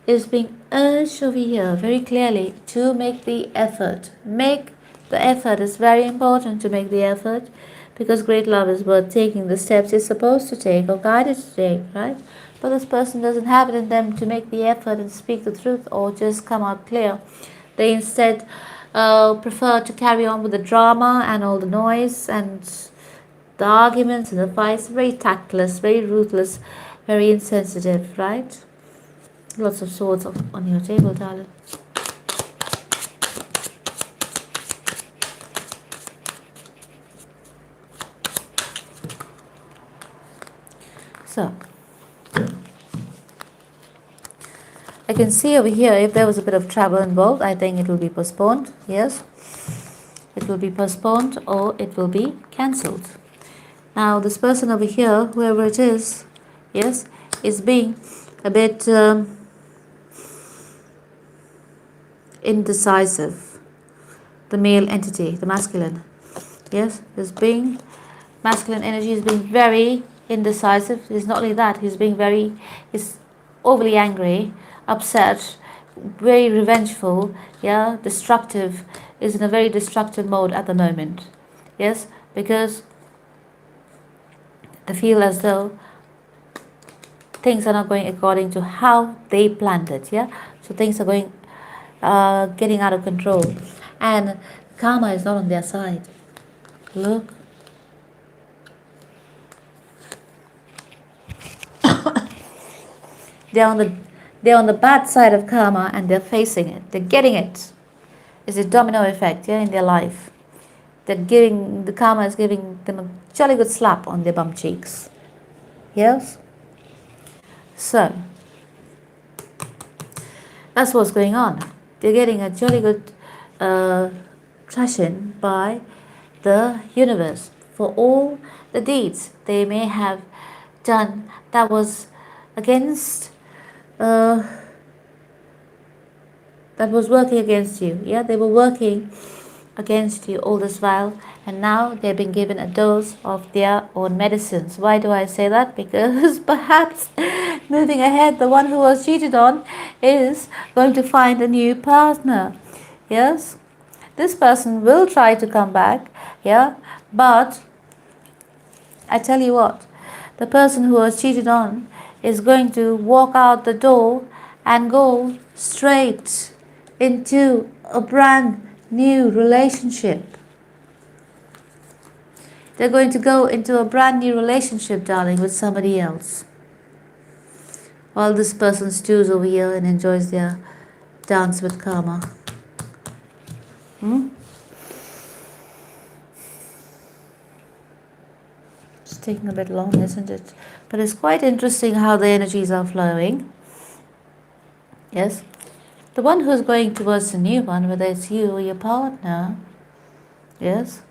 is being urged over here very clearly to make the effort. Make the effort. It's very important to make the effort, because great love is worth taking the steps it's supposed to take or guided to take, right? But this person doesn't have it in them to make the effort and speak the truth or just come out clear. They instead prefer to carry on with the drama and all the noise and the arguments and the fights. Very tactless, very ruthless, very insensitive, right? Lots of swords on your table, darling. So, I can see over here if there was a bit of trouble involved, I think it will be postponed. Yes, it will be postponed or it will be cancelled. Now, this person over here, whoever it is yes, is being a bit indecisive. The male entity, the masculine, yes, is being masculine energy is being very indecisive. It's not only that, he's overly angry, upset, very revengeful, yeah, destructive, is in a very destructive mode at the moment. Yes, because they feel as though things are not going according to how they planned it. Yeah, so things are going getting out of control, and karma is not on their side. Look, they're on the they're on the bad side of karma, and they're facing it. They're getting it. It's a domino effect, yeah, in their life. The karma is giving them a jolly good slap on their bum cheeks. Yes. So that's what's going on. They're getting a jolly good uh, thrashing by the universe for all the deeds they may have done that was against uh, that was working against you. Yeah, they were working against you all this while, and now they've been given a dose of their own medicines. Why do I say that? Because perhaps moving ahead, the one who was cheated on is going to find a new partner. Yes, this person will try to come back, yeah, but I tell you what, the person who was cheated on is going to walk out the door and go straight into a brand new relationship. They're going to go into a brand new relationship, darling, with somebody else. While this person stews over here and enjoys their dance with karma. It's taking a bit long, isn't it? But it's quite interesting how the energies are flowing. Yes. The one who's going towards the new one, whether it's you or your partner, yes,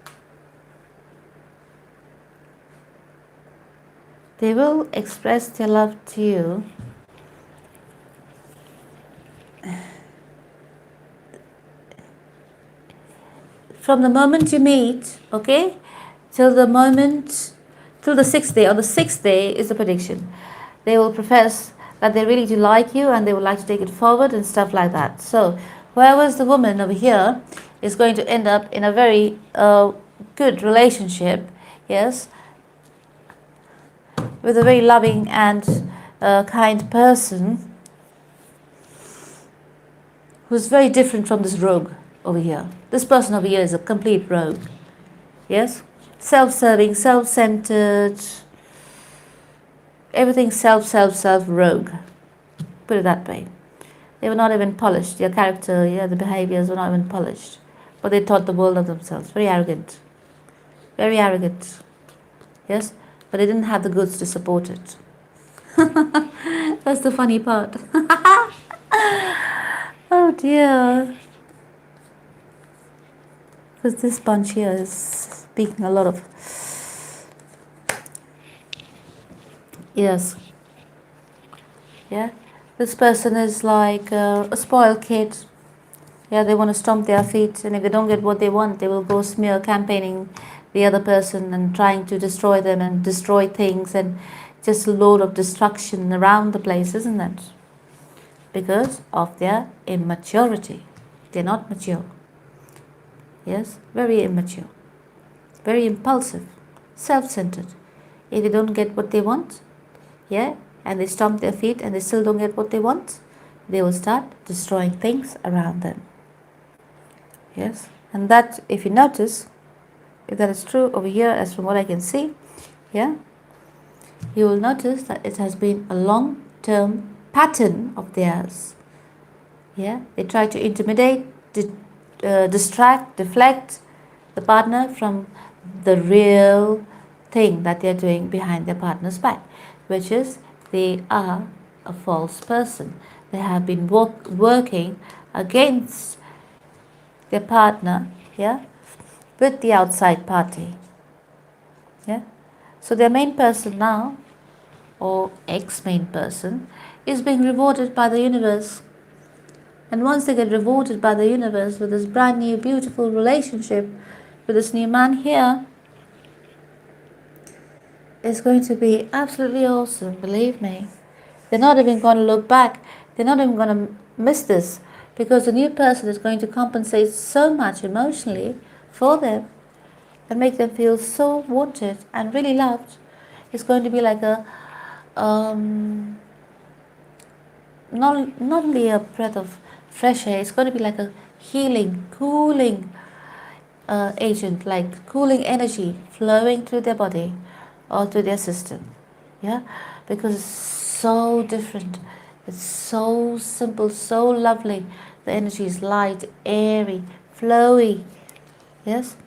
they will express their love to you from the moment you meet, okay, till the 6th day. On the 6th day is the prediction. They will profess that they really do like you and they would like to take it forward and stuff like that. So whoever's the woman over here is going to end up in a very good relationship, yes, with a very loving and kind person who's very different from this rogue over here. This person over here is a complete rogue. Yes? Self-serving, self-centered, everything self, rogue. Put it that way. They were not even polished. Their character, yeah, the behaviors were not even polished. But they thought the world of themselves. Very arrogant. Very arrogant. Yes? But they didn't have the goods to support it. That's the funny part. Oh dear. Because this bunch here is speaking a lot of... Yes. Yeah. This person is like a spoiled kid. Yeah, they want to stomp their feet, and if they don't get what they want, they will go smear campaigning the other person and trying to destroy them and destroy things, and just a load of destruction around the place, isn't it? Because of their immaturity. They're not mature. Yes, very immature, very impulsive, self-centered. If they don't get what they want, yeah, and they stomp their feet and they still don't get what they want, they will start destroying things around them. Yes, and that, if you notice, if that is true over here, as from what I can see, yeah, you will notice that it has been a long-term pattern of theirs. Yeah, they try to intimidate, distract, deflect the partner from the real thing that they're doing behind their partner's back, which is they are a false person. They have been working against their partner, yeah, with the outside party. Yeah. So their main person now or ex-main person is being rewarded by the universe. And once they get rewarded by the universe with this brand new beautiful relationship with this new man here, it's going to be absolutely awesome, believe me. They're not even going to look back. They're not even going to miss this, because the new person is going to compensate so much emotionally for them and make them feel so wanted and really loved. It's going to be like a not only a breath of fresh air, it's going to be like a healing, cooling agent, like cooling energy flowing through their body or through their system. Yeah, because it's so different. It's so simple, so lovely. The energy is light, airy, flowy. Yes,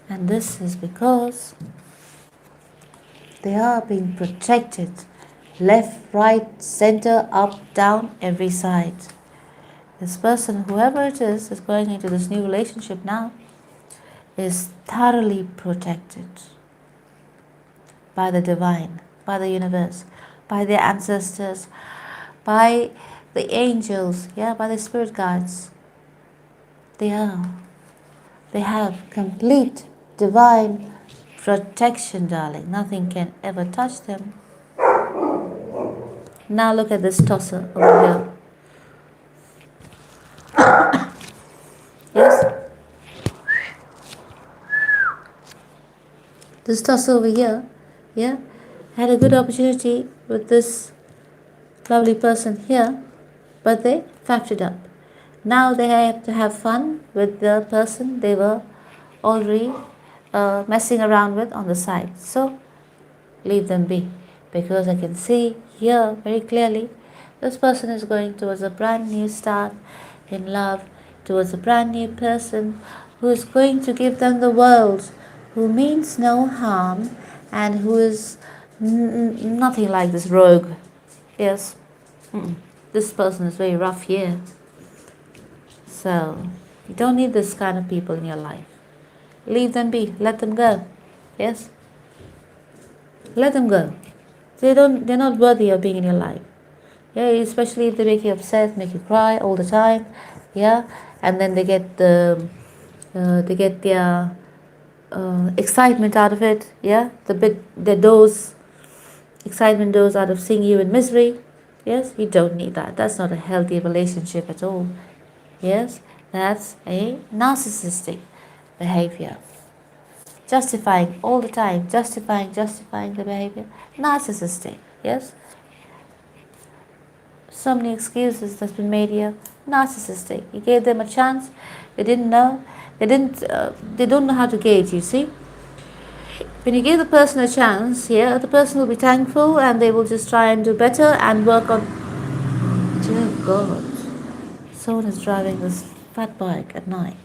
and this is because they are being protected, left, right, center, up, down, every side. This person, whoever it is going into this new relationship now, is thoroughly protected by the divine, by the universe, by their ancestors, by the angels, yeah, by the spirit guides. They have complete divine protection, darling. Nothing can ever touch them. Now look at this tosser over here. Yes, this tosser over here, yeah, had a good opportunity with this lovely person here, but they faffed it up. Now they have to have fun with the person they were already messing around with on the side. So leave them be, because I can see here very clearly this person is going towards a brand new start in love, towards a brand new person who is going to give them the world, who means no harm, and who is nothing like this rogue. Yes, this person is very rough here. So you don't need this kind of people in your life. Leave them be. Let them go. Yes? Let them go. They're not worthy of being in your life. Yeah, especially if they make you upset, make you cry all the time. Yeah? And then they get their excitement out of it. Yeah? The dose, excitement dose out of seeing you in misery. Yes? You don't need that. That's not a healthy relationship at all. Yes? That's a narcissistic behavior. Justifying all the time, justifying the behavior. Narcissistic, yes? So many excuses that's been made here. Narcissistic. You gave them a chance. They didn't know. They don't know how to gauge, you see? When you give the person a chance, yeah, the person will be thankful and they will just try and do better and work on. Dear God, someone is driving this fat bike at night.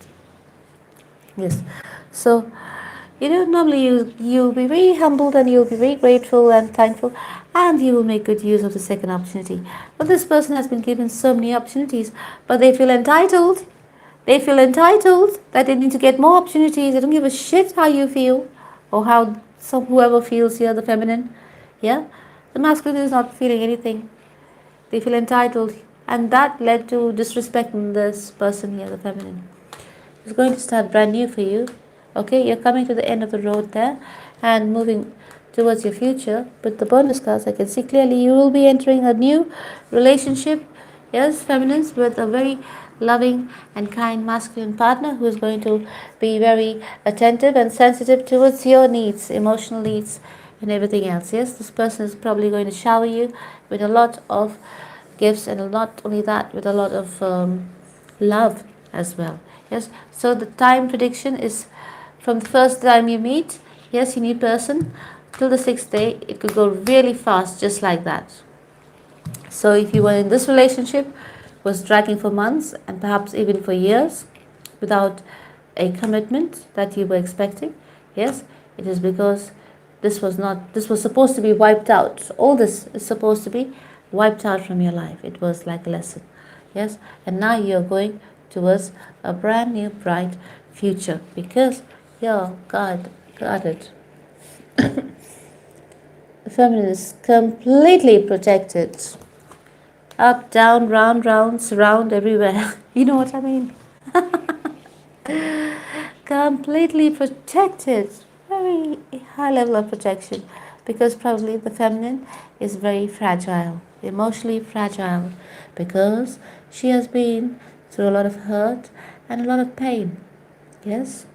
Yes. So, normally you'll be very humbled and you'll be very grateful and thankful, and you will make good use of the second opportunity. But this person has been given so many opportunities, but they feel entitled. They feel entitled that they need to get more opportunities. They don't give a shit how you feel or how whoever feels here, the feminine. Yeah? The masculine is not feeling anything. They feel entitled, and that led to disrespecting this person here, the feminine. It's going to start brand new for you. Okay, you're coming to the end of the road there and moving towards your future. But the bonus cards, I can see clearly you will be entering a new relationship, yes, feminines, with a very loving and kind masculine partner who is going to be very attentive and sensitive towards your needs, emotional needs, and everything else. Yes, this person is probably going to shower you with a lot of gifts, and not only that, with a lot of love as well. Yes, so the time prediction is from the first time you meet, yes, you need person, till the 6th day. It could go really fast, just like that. So if you were in this relationship, was dragging for months and perhaps even for years without a commitment that you were expecting, yes, it is because this was supposed to be wiped out. All this is supposed to be wiped out from your life. It was like a lesson. Yes, and now you're going towards a brand new bright future because you're guarded. The feminine is completely protected. Up, down, round, round, surround, everywhere. You know what I mean? Completely protected. Very high level of protection. Because probably the feminine is very fragile, emotionally fragile. Because she has been through a lot of hurt and a lot of pain. Yes?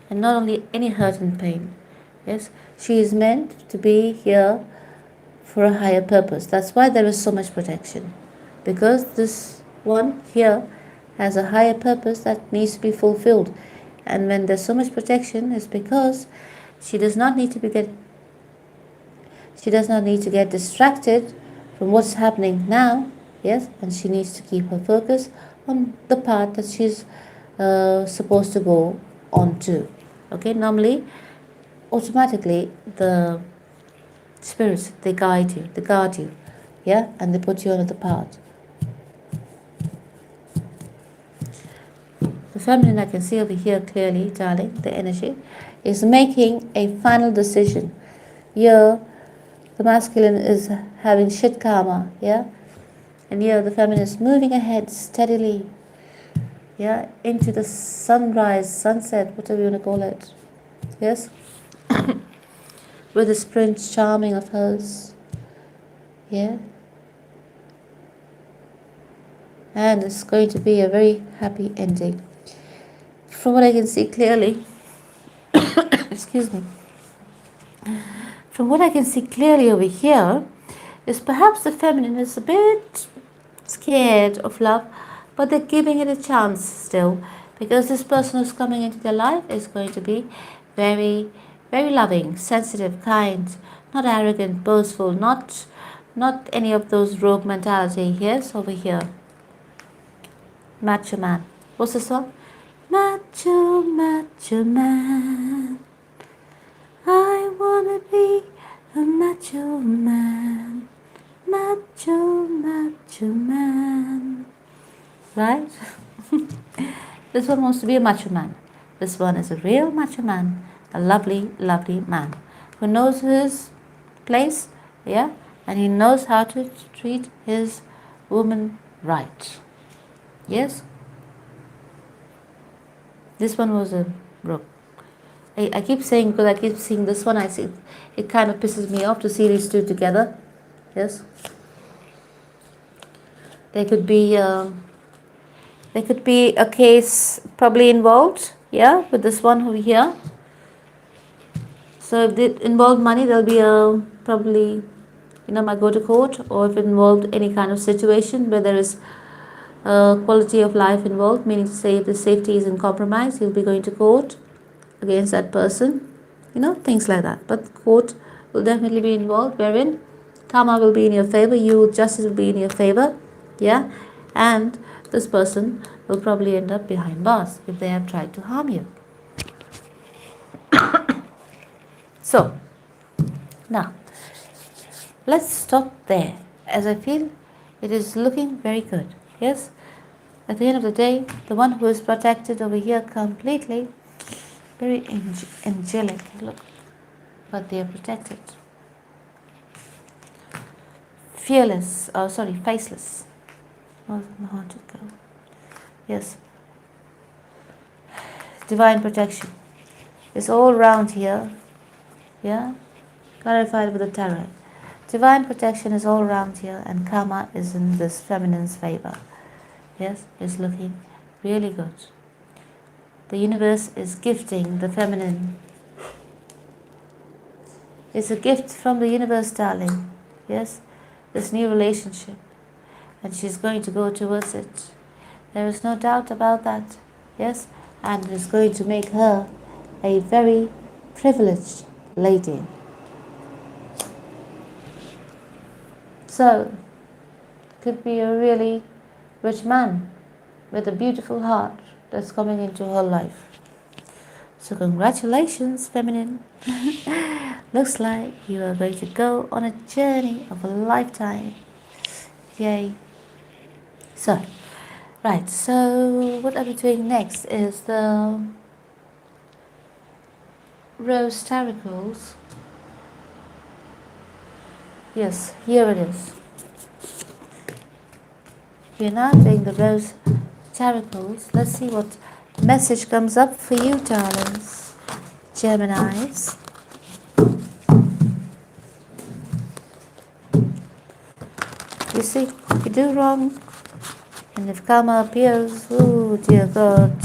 And not only any hurt and pain. Yes? She is meant to be here for a higher purpose. That's why there is so much protection. Because this one here has a higher purpose that needs to be fulfilled. And when there's so much protection, it's because she does not need to get distracted from what's happening now. Yes, and she needs to keep her focus on the path that she's supposed to go on to. Okay, normally, automatically, the spirits, they guard you, yeah, and they put you on the path. The feminine, I can see over here clearly, darling, the energy is making a final decision. Here, the masculine is having shit karma, yeah, and here the feminine is moving ahead steadily, yeah, into the sunrise, sunset, whatever you want to call it, yes, with this Prince Charming of hers, yeah, and it's going to be a very happy ending. From what I can see clearly, excuse me, from what I can see clearly over here, is perhaps the feminine is a bit scared of love, but they're giving it a chance still, because this person who's coming into their life is going to be very, very loving, sensitive, kind, not arrogant, boastful, not any of those rogue mentality. Yes, over here, macho man. What's the song? Macho, macho man. I wanna be a macho man. Macho, macho man. Right? This one wants to be a macho man. This one is a real macho man. A lovely, lovely man who knows his place, yeah, and he knows how to treat his woman right. Yes? This one was a rook. I keep saying, because I keep seeing this one, I see it kind of pisses me off to see these two together. Yes? There could be a case probably involved, yeah, with this one over here. So if it involved money, there'll be a probably, might go to court, or if it involved any kind of situation where there is quality of life involved, meaning to say if the safety is in compromise, you'll be going to court against that person, things like that. But court will definitely be involved, wherein karma will be in your favor, justice will be in your favor, yeah, and this person will probably end up behind bars if they have tried to harm you. So, now, let's stop there, as I feel it is looking very good, yes? At the end of the day, the one who is protected over here completely, very angelic, look, but they are protected. Fearless, faceless. Oh, how did it go? Yes. Divine protection is all around here, yeah? Clarified with the tarot. Divine protection is all around here, and karma is in this feminine's favor. Yes, it's looking really good. The universe is gifting the feminine. It's a gift from the universe, darling. Yes, this new relationship. And she's going to go towards it. There is no doubt about that. Yes, and it's going to make her a very privileged lady. So, could be a really rich man with a beautiful heart that's coming into her life. So congratulations, feminine. Looks like you are going to go on a journey of a lifetime. Yay. So, right, so what I'll be doing next is the Rose Tarocles. Yes, here it is. We're now doing the rose tarocles. Let's see what message comes up for you, darlings. Geminis. You see, if you do wrong, and if karma appears, oh dear God,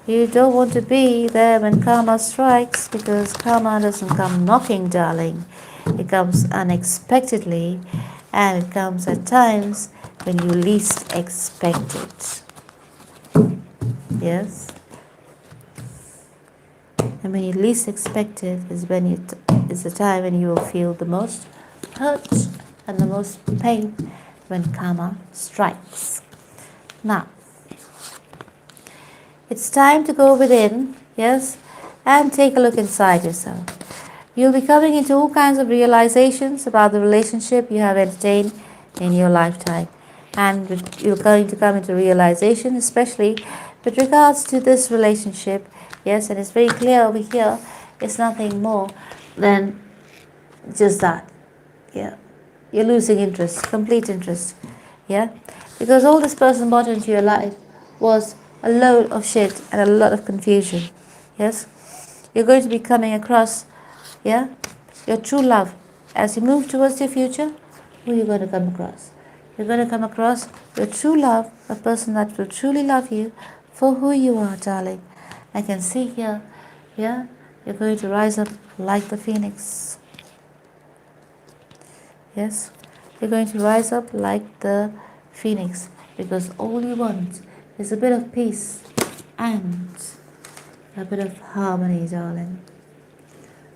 you don't want to be there when karma strikes, because karma doesn't come knocking, darling. It comes unexpectedly, and it comes at times when you least expect it. Yes? And when you least expect it is is the time when you will feel the most hurt and the most pain when karma strikes. Now, it's time to go within, yes, and take a look inside yourself. You'll be coming into all kinds of realizations about the relationship you have entertained in your lifetime. And you're going to come into realization, especially with regards to this relationship. Yes, and it's very clear over here, it's nothing more than just that. Yeah. You're losing interest, complete interest. Yeah? Because all this person brought into your life was a load of shit and a lot of confusion. Yes? You're going to be coming across, yeah, your true love. As you move towards your future, who are you going to come across? You're going to come across your true love, a person that will truly love you for who you are, darling. I can see here, yeah, you're going to rise up like the phoenix. Yes, you're going to rise up like the phoenix, because all you want is a bit of peace and a bit of harmony, darling.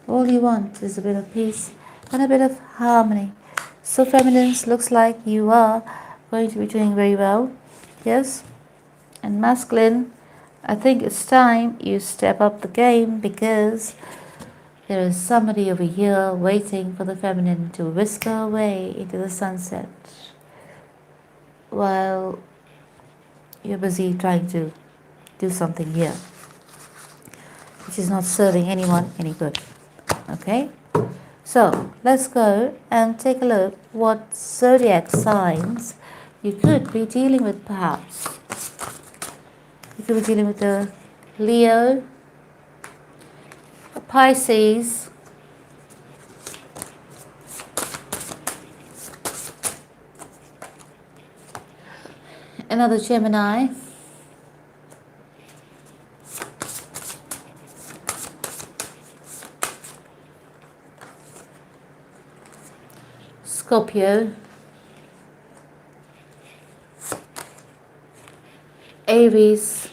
All you want is a bit of peace and a bit of harmony. So feminines, looks like you are going to be doing very well. Yes? And masculine, I think it's time you step up the game, because there is somebody over here waiting for the feminine to whisk her away into the sunset while you're busy trying to do something here, which is not serving anyone any good. Okay? So, let's go and take a look what zodiac signs you could be dealing with, perhaps. You could be dealing with a Leo, a Pisces, another Gemini, Scorpio, Aries,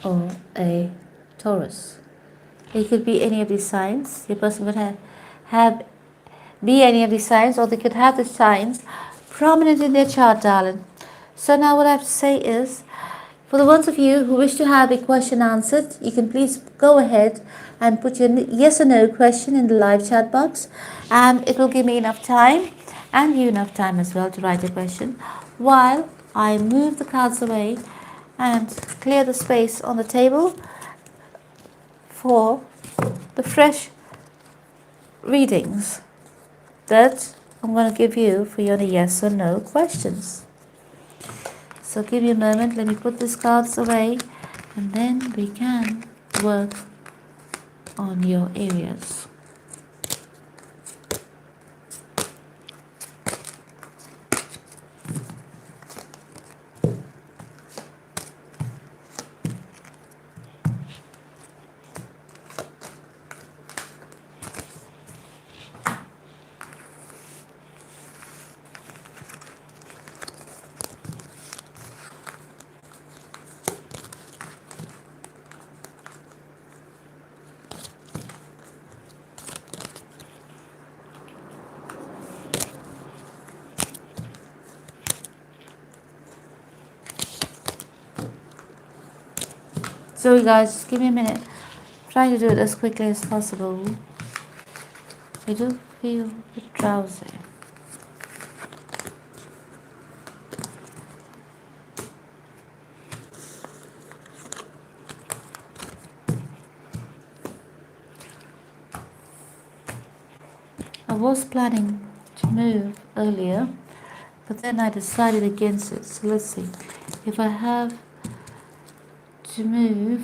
or a Taurus. It could be any of these signs. Your person could have be any of these signs, or they could have the signs prominent in their chart, darling. So now what I have to say is, for the ones of you who wish to have a question answered, you can please go ahead and put your yes or no question in the live chat box, and it will give me enough time and you enough time as well to write a question, while I move the cards away and clear the space on the table for the fresh readings that I'm going to give you for your yes or no questions. So give me a moment, let me put these cards away, and then we can work on your areas. So you guys, give me a minute. I'm trying to do it as quickly as possible. I do feel a bit drowsy. I was planning to move earlier, but then I decided against it. So let's see. If I have to move,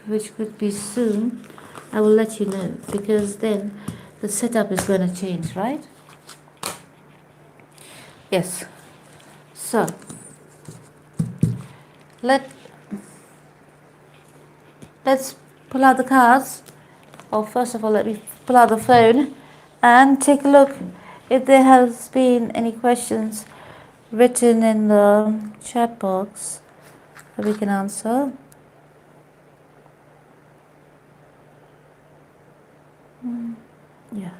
which could be soon, I will let you know, because then the setup is going to change, right? Yes. So let's pull out the cards. Or first of all, let me pull out the phone and take a look if there has been any questions written in the chat box that we can answer. Yeah.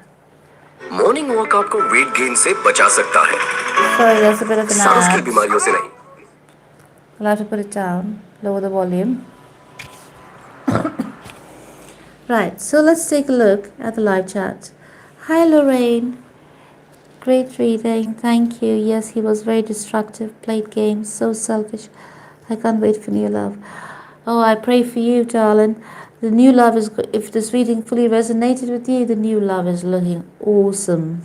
Morning walk आपको weight gain से बचा सकता है. Sorry, there's a bit of an सांस की ad. बीमारियों से नहीं. I'll have to put it down, lower the volume. Right, so let's take a look at the live chat. Hi Lorraine. Great reading, thank you. Yes, he was very destructive, played games, so selfish. I can't wait for new love. Oh, I pray for you, darling. The new love is, if this reading fully resonated with you, the new love is looking awesome.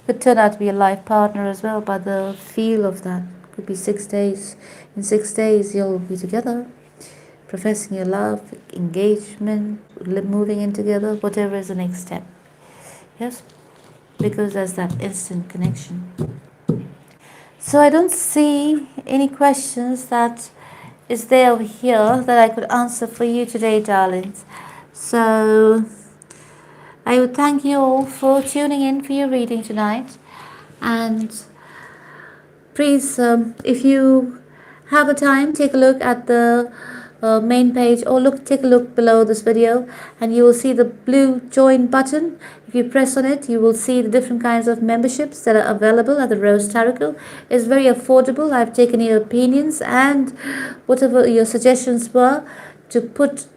Could turn out to be a life partner as well by the feel of that. Could be 6 days. In 6 days, you'll be together, professing your love, engagement, moving in together, whatever is the next step. Yes? Because there's that instant connection. So I don't see any questions that is there over here that I could answer for you today, darlings. So I would thank you all for tuning in for your reading tonight. And please, if you have a time, take a look at the main page, or take a look below this video, and you will see the blue join button. If you press on it, you will see the different kinds of memberships that are available at the Rose Tarocle. It's very affordable. I've taken your opinions and whatever your suggestions were to put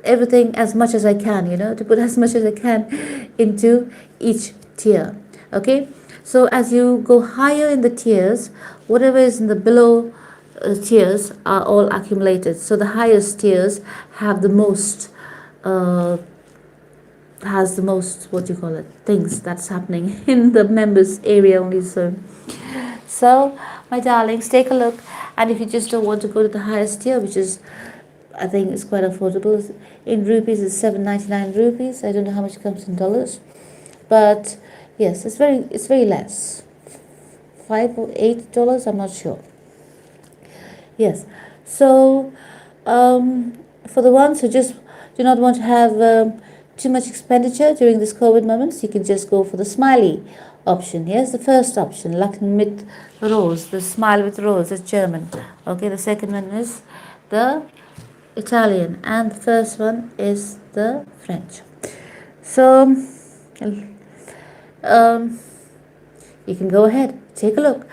everything as much as I can, to put as much as I can into each tier. Okay, so as you go higher in the tiers, whatever is in the below tiers are all accumulated. So the highest tiers have the most what do you call it, things that's happening in the members area only. So my darlings, take a look, and if you just don't want to go to the highest tier, which is, I think it's quite affordable. In rupees, it's 799 rupees. I don't know how much comes in dollars, but yes, it's very less. $5 or $8, I'm not sure. Yes, so for the ones who just do not want to have too much expenditure during this COVID moments, you can just go for the smiley option. Here's the first option, Lachen mit Rose, the smile with rose, it's German. Okay, the second one is the Italian, and the first one is the French. So you can go ahead, take a look.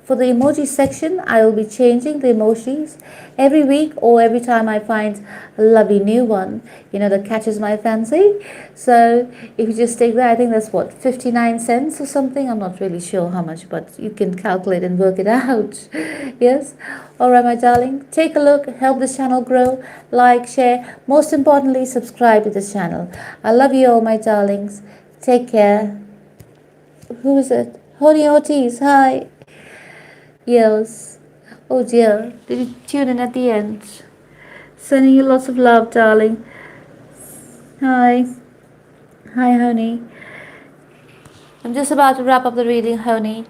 For the emoji section, I will be changing the emojis every week, or every time I find a lovely new one, that catches my fancy. So if you just take that, I think that's 59 cents or something. I'm not really sure how much, but you can calculate and work it out. Yes? Alright, my darling, take a look, help this channel grow, like, share, most importantly, subscribe to this channel. I love you all, my darlings. Take care. Who is it? Honey Ortiz, hi. Yes. Oh dear. Did you tune in at the end? Sending you lots of love, darling. Hi. Hi, honey. I'm just about to wrap up the reading, honey.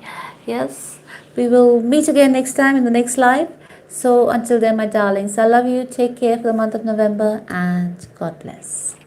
Yes. We will meet again next time in the next live. So until then, my darlings, I love you. Take care for the month of November, and God bless.